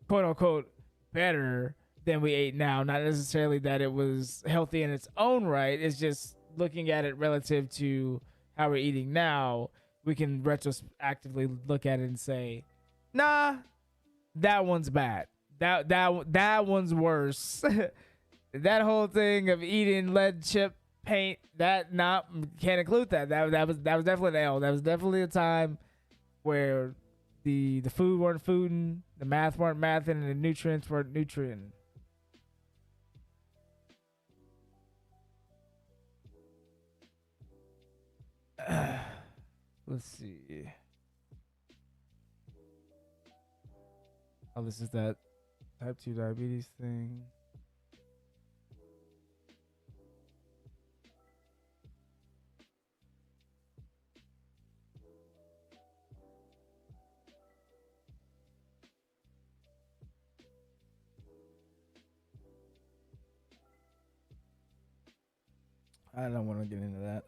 quote unquote, better than we ate now. Not necessarily that it was healthy in its own right. It's just looking at it relative to how we're eating now. We can retrospectively look at it and say, nah, that one's bad. That one's worse. That whole thing of eating lead chip paint, can't include that. That was definitely an L. That was definitely a time where the food weren't fooding, the math weren't mathing, and the nutrients weren't nutrient. Let's see. Oh, this is that type 2 diabetes thing. I don't want to get into that.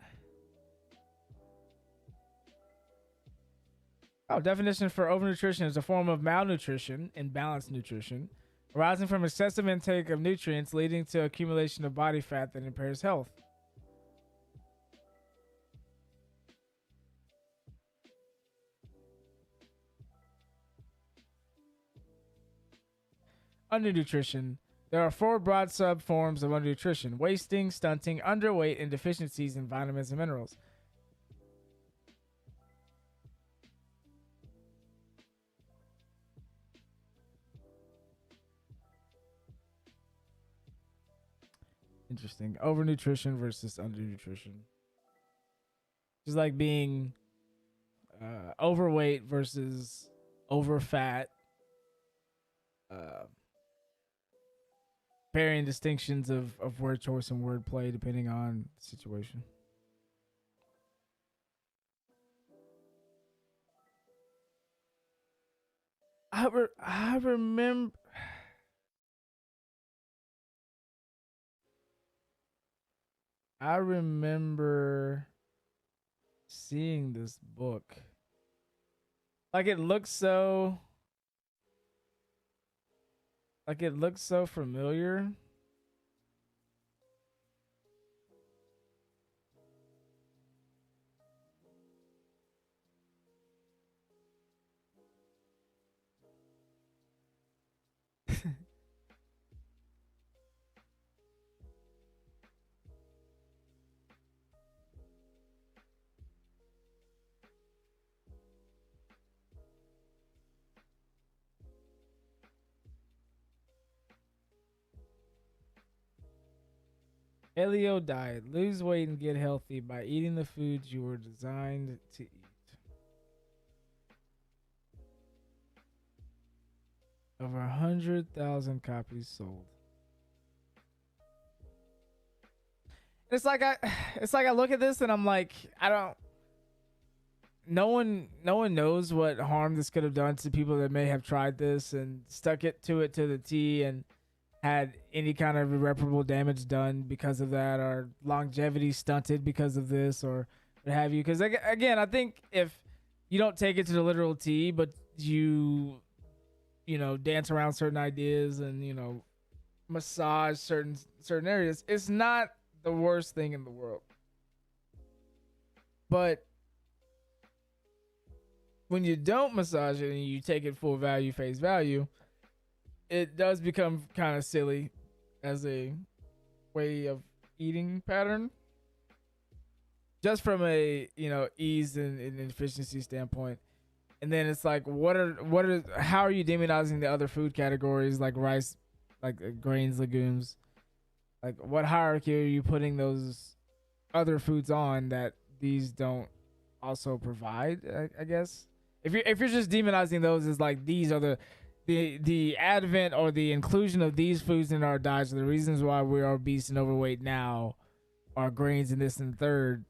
Oh, definition for overnutrition is a form of malnutrition, imbalanced nutrition, arising from excessive intake of nutrients leading to accumulation of body fat that impairs health. Undernutrition. There are four broad subforms of undernutrition: wasting, stunting, underweight, and deficiencies in vitamins and minerals. Interesting. Overnutrition versus undernutrition. Just like being overweight versus overfat. Varying distinctions of word choice and word play depending on the situation. I remember. I remember seeing this book. Like it looks so familiar. Paleo diet. Lose weight and get healthy by eating the foods you were designed to eat. Over 100,000 copies sold. It's like I look at this and I'm like, I don't. No one knows what harm this could have done to people that may have tried this and stuck it to the T and had any kind of irreparable damage done because of that, or longevity stunted because of this, or what have you. Because again, I think if you don't take it to the literal T, but you dance around certain ideas and massage certain areas, it's not the worst thing in the world. But when you don't massage it and you take it full value, face value, it does become kind of silly as a way of eating pattern, just from a ease and efficiency standpoint. And then it's like, how are you demonizing the other food categories like rice, like grains, legumes? Like, what hierarchy are you putting those other foods on that these don't also provide? I guess if you're just demonizing those as like these are the advent or the inclusion of these foods in our diets are the reasons why we are obese and overweight now, are grains and this and the third.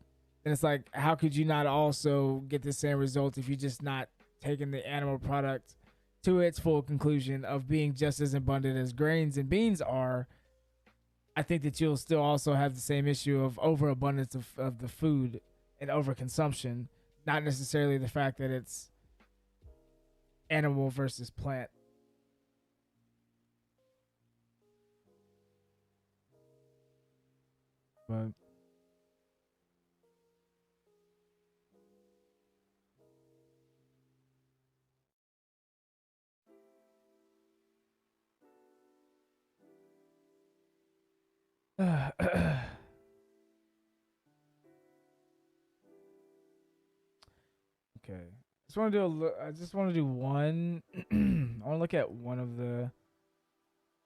And it's like, how could you not also get the same result if you just not taking the animal product to its full conclusion of being just as abundant as grains and beans are? I think that you'll still also have the same issue of overabundance of the food and overconsumption, not necessarily the fact that it's animal versus plant. But okay. I just want to do one. I want to look at one of the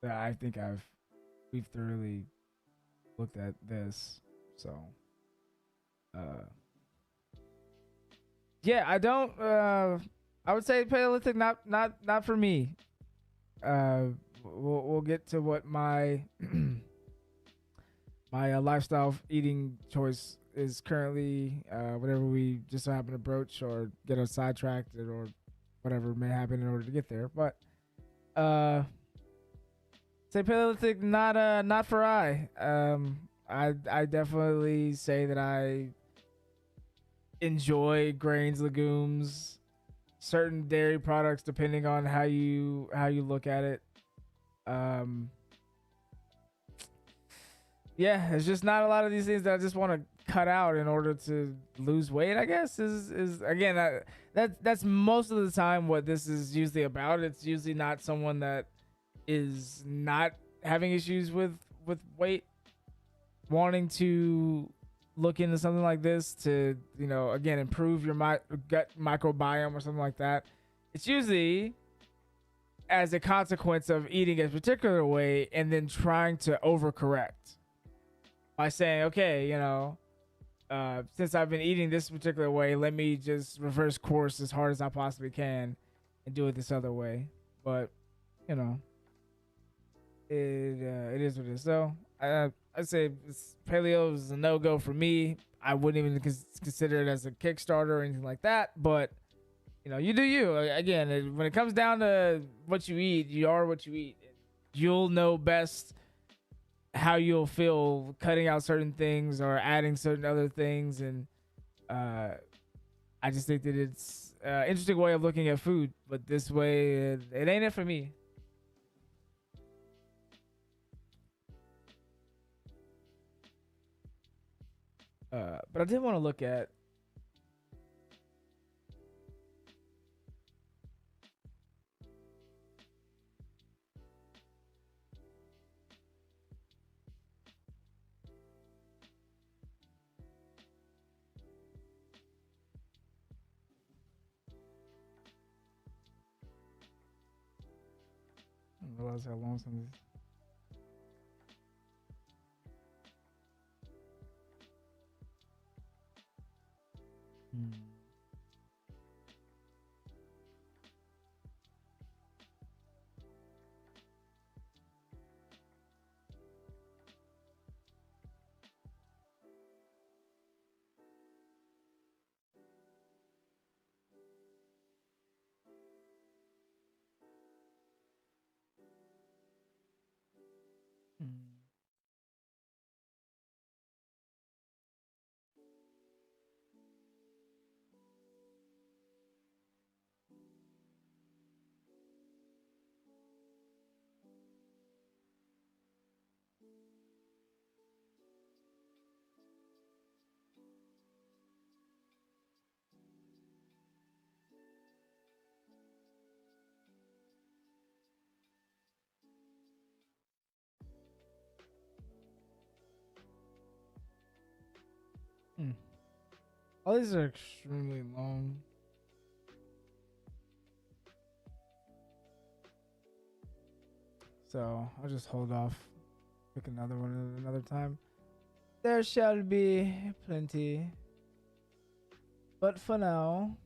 that I think we've thoroughly looked at this. So, yeah, I don't. I would say Paleolithic, not for me. We'll get to what my my lifestyle eating choice is currently, whatever we just so happen to broach or get us sidetracked or whatever may happen in order to get there. But say Paleolithic, not for I. I definitely say that I enjoy grains, legumes, certain dairy products, depending on how you look at it. Um, yeah, it's just not a lot of these things that I just want to cut out in order to lose weight. I guess is again that's most of the time what this is usually about. It's usually not someone that is not having issues with weight wanting to look into something like this to again improve your gut microbiome or something like that. It's usually as a consequence of eating a particular way and then trying to overcorrect by saying, okay, since I've been eating this particular way, let me just reverse course as hard as I possibly can and do it this other way. But you know, it is what it is. So I'd say paleo is a no go for me. I wouldn't even consider it as a Kickstarter or anything like that. But you do you. Again, when it comes down to what you eat, you are what you eat. You'll know best how you'll feel cutting out certain things or adding certain other things, and I just think that it's an interesting way of looking at food. But this way, it ain't it for me. But I did want to look at. I didn't realize how long some of these. Hmm. Hmm. Hmm. All these are extremely long. So I'll just hold off. Pick another one at another time. There shall be plenty. But for now,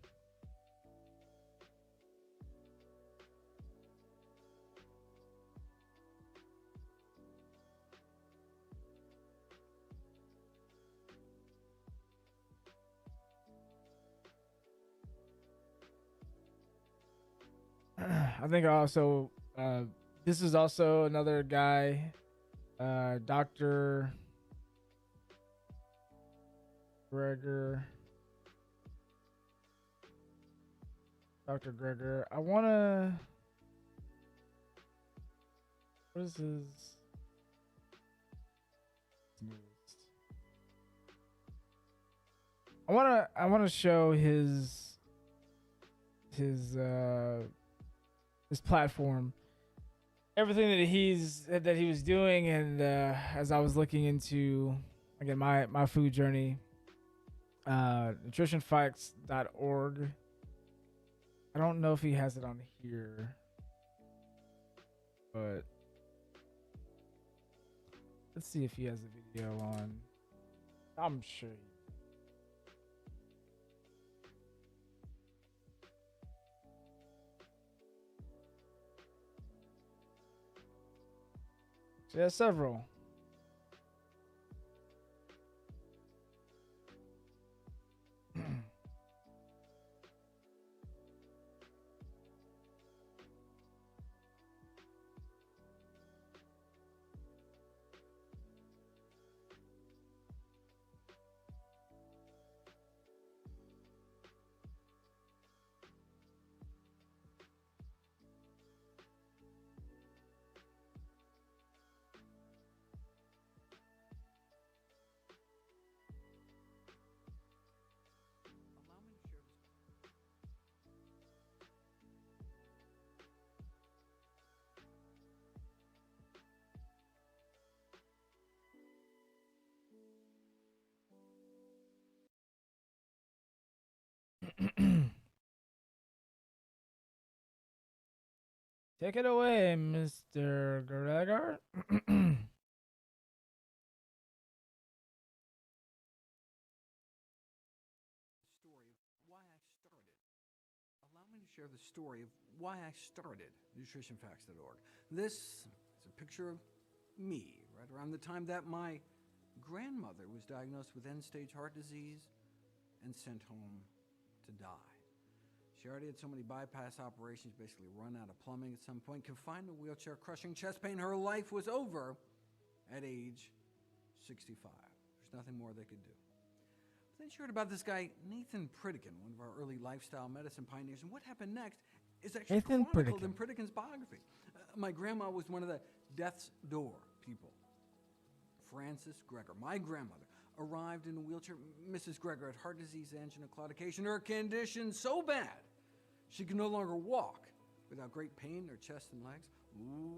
I think also this is also another guy, Dr. Gregor. Dr. Gregor. I wanna. What is his newest? I wanna show his his platform, everything that he was doing, and as I was looking into again my food journey, nutritionfacts.org. I don't know if he has it on here, but let's see if he has a video on. I'm sure. He has several. Take it away, Mr. Gregor. Story of why I started. Allow me to share the story of why I started nutritionfacts.org. This is a picture of me right around the time that my grandmother was diagnosed with end-stage heart disease and sent home to die. She already had so many bypass operations, basically run out of plumbing at some point, confined to a wheelchair, crushing chest pain. Her life was over at age 65. There's nothing more they could do. But then she heard about this guy, Nathan Pritikin, one of our early lifestyle medicine pioneers. And what happened next is actually Nathan chronicled in Pritikin. Pritikin's biography. My grandma was one of the death's door people. Frances Gregor, my grandmother, arrived in a wheelchair. Mrs. Gregor had heart disease, angina, claudication. Her condition so bad she could no longer walk without great pain in her chest and legs.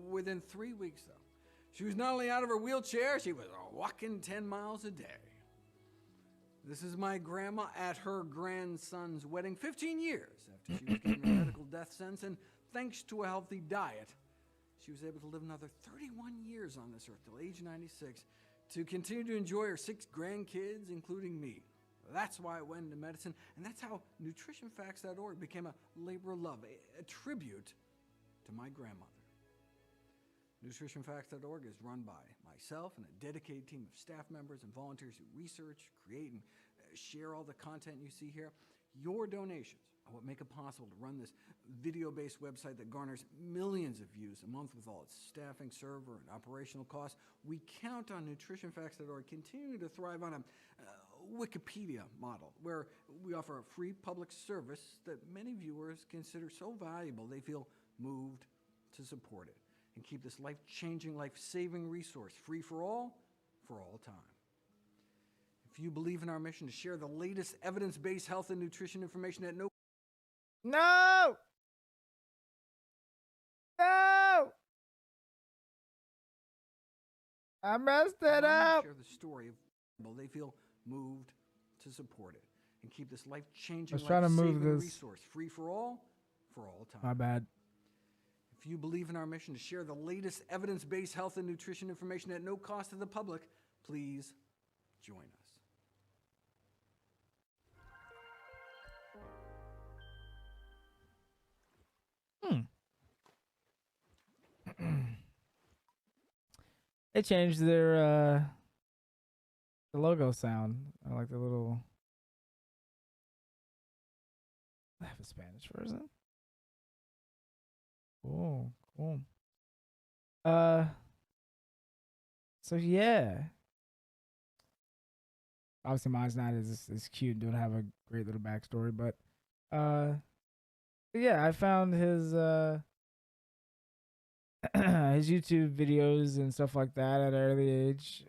Within 3 weeks, though, she was not only out of her wheelchair, she was walking 10 miles a day. This is my grandma at her grandson's wedding 15 years after she was given a medical death sentence, and thanks to a healthy diet, she was able to live another 31 years on this earth till age 96 to continue to enjoy her 6 grandkids, including me. That's why I went into medicine, and that's how nutritionfacts.org became a labor of love, a tribute to my grandmother. Nutritionfacts.org is run by myself and a dedicated team of staff members and volunteers who research, create, and share all the content you see here. Your donations are what make it possible to run this video-based website that garners millions of views a month with all its staffing, server, and operational costs. We count on nutritionfacts.org continuing to thrive on a Wikipedia model, where we offer a free public service that many viewers consider so valuable they feel moved to support it and keep this life-changing, life-saving resource free for all time. If you believe in our mission to share the latest evidence-based health and nutrition information at no... No! No! I messed it up! Share the story of... They feel moved to support it and keep this life-changing, I was trying to move life-saving this. resource free for all time. My bad. If you believe in our mission to share the latest evidence-based health and nutrition information at no cost to the public, please join us. They changed their the logo sound. I like the little. I have a Spanish version. Cool, cool. So yeah. Obviously, mine's not as cute. Don't have a great little backstory, but yeah, I found his his YouTube videos and stuff like that at an early age.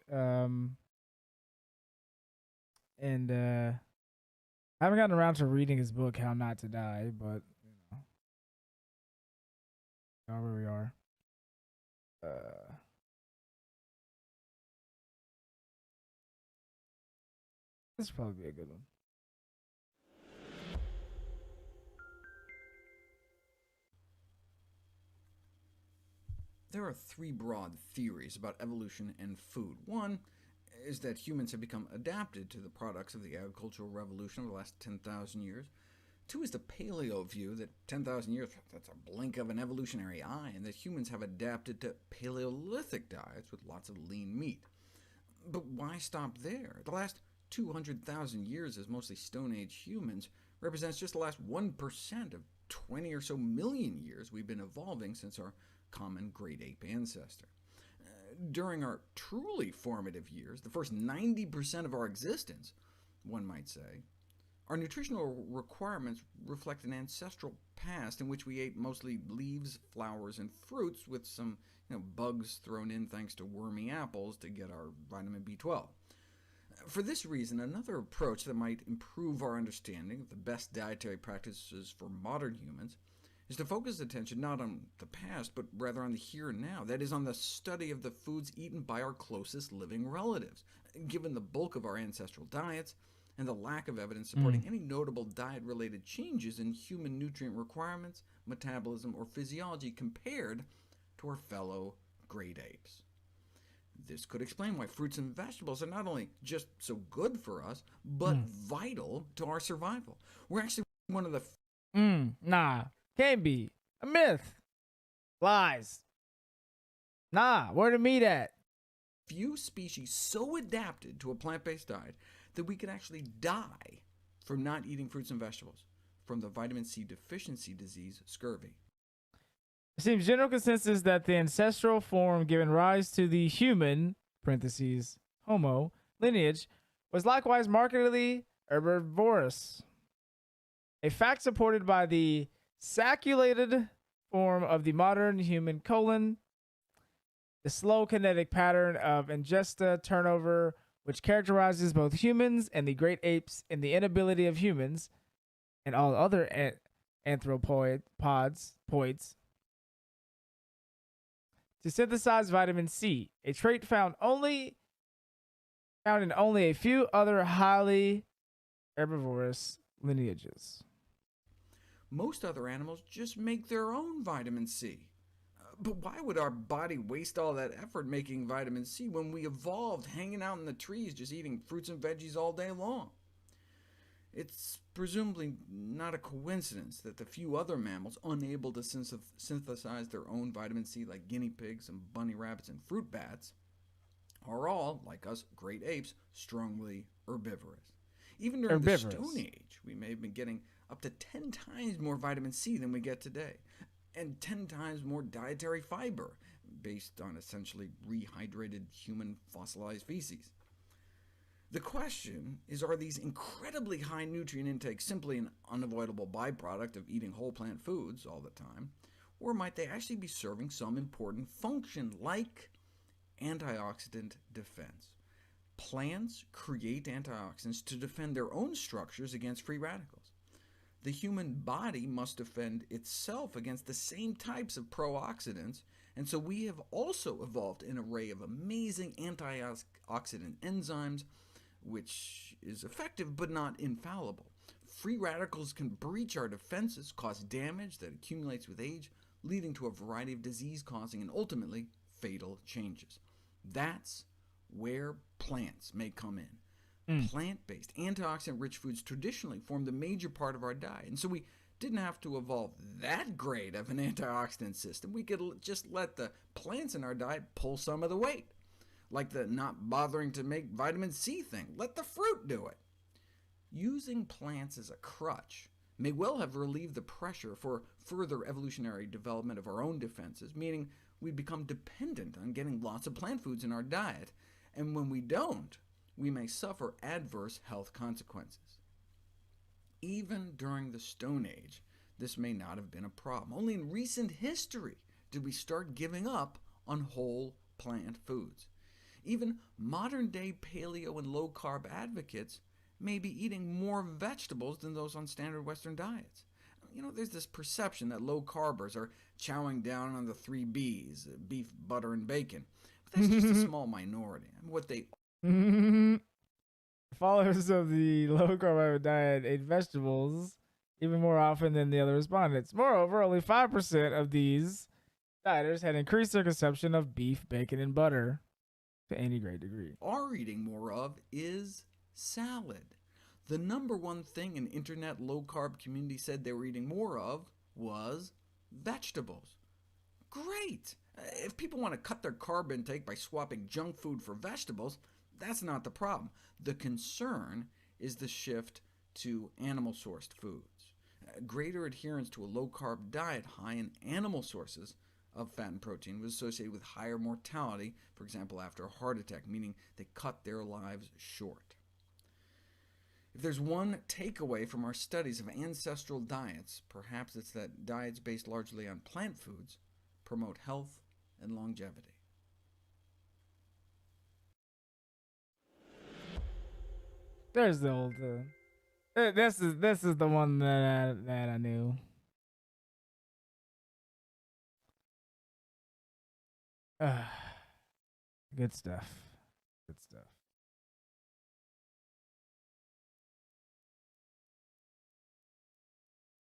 And I haven't gotten around to reading his book, How Not to Die, but where we are. This will probably be a good one. There are 3 broad theories about evolution and food. One is that humans have become adapted to the products of the agricultural revolution over the last 10,000 years. 2 is the Paleo view that 10,000 years, that's a blink of an evolutionary eye, and that humans have adapted to Paleolithic diets with lots of lean meat. But why stop there? The last 200,000 years as mostly Stone Age humans represents just the last 1% of 20 or so million years we've been evolving since our common great ape ancestor. During our truly formative years, the first 90% of our existence, one might say, our nutritional requirements reflect an ancestral past in which we ate mostly leaves, flowers, and fruits with some bugs thrown in thanks to wormy apples to get our vitamin B12. For this reason, another approach that might improve our understanding of the best dietary practices for modern humans is to focus attention not on the past, but rather on the here and now, that is, on the study of the foods eaten by our closest living relatives. Given the bulk of our ancestral diets, and the lack of evidence supporting any notable diet-related changes in human nutrient requirements, metabolism, or physiology compared to our fellow great apes. This could explain why fruits and vegetables are not only just so good for us, but vital to our survival. We're actually one of the Nah, can't be. A myth. Lies. Nah, where the meat at? few species so adapted to a plant-based diet that we could actually die from not eating fruits and vegetables, from the vitamin C deficiency disease, scurvy. It seems general consensus that the ancestral form giving rise to the human (parentheses Homo) lineage was likewise markedly herbivorous, a fact supported by the sacculated form of the modern human colon, the slow kinetic pattern of ingesta turnover, which characterizes both humans and the great apes, and the inability of humans and all other anthropoids to synthesize vitamin C, a trait found in only a few other highly herbivorous lineages. Most other animals just make their own vitamin C. But why would our body waste all that effort making vitamin C when we evolved hanging out in the trees just eating fruits and veggies all day long? It's presumably not a coincidence that the few other mammals unable to synthesize their own vitamin C, like guinea pigs and bunny rabbits and fruit bats, are all, like us great apes, strongly herbivorous. Even during the Stone Age, we may have been getting up to 10 times more vitamin C than we get today, and 10 times more dietary fiber, based on essentially rehydrated human fossilized feces. The question is, are these incredibly high nutrient intakes simply an unavoidable byproduct of eating whole plant foods all the time, or might they actually be serving some important function, like antioxidant defense? Plants create antioxidants to defend their own structures against free radicals. The human body must defend itself against the same types of pro-oxidants, and so we have also evolved an array of amazing antioxidant enzymes, which is effective but not infallible. Free radicals can breach our defenses, cause damage that accumulates with age, leading to a variety of disease-causing and ultimately fatal changes. That's where plants may come in. Plant-based, antioxidant-rich foods traditionally formed a major part of our diet, and so we didn't have to evolve that great of an antioxidant system. We could just let the plants in our diet pull some of the weight, like the not bothering to make vitamin C thing. Let the fruit do it. Using plants as a crutch may well have relieved the pressure for further evolutionary development of our own defenses, meaning we become dependent on getting lots of plant foods in our diet, and when we don't, we may suffer adverse health consequences. Even during the Stone Age, this may not have been a problem. Only in recent history did we start giving up on whole plant foods. Even modern-day paleo and low-carb advocates may be eating more vegetables than those on standard Western diets. There's this perception that low-carbers are chowing down on the 3 Bs, beef, butter, and bacon. But that's just a small minority. What they Followers of the low-carb diet ate vegetables even more often than the other respondents. Moreover, only 5% of these dieters had increased their consumption of beef, bacon, and butter to any great degree. are eating more of is salad. The number one thing an internet low-carb community said they were eating more of was vegetables. Great! If people want to cut their carb intake by swapping junk food for vegetables, that's not the problem. The concern is the shift to animal-sourced foods. Greater adherence to a low-carb diet high in animal sources of fat and protein was associated with higher mortality, for example after a heart attack, meaning they cut their lives short. If there's one takeaway from our studies of ancestral diets, perhaps it's that diets based largely on plant foods promote health and longevity. There's the old. This is the one that I knew. Good stuff. Good stuff.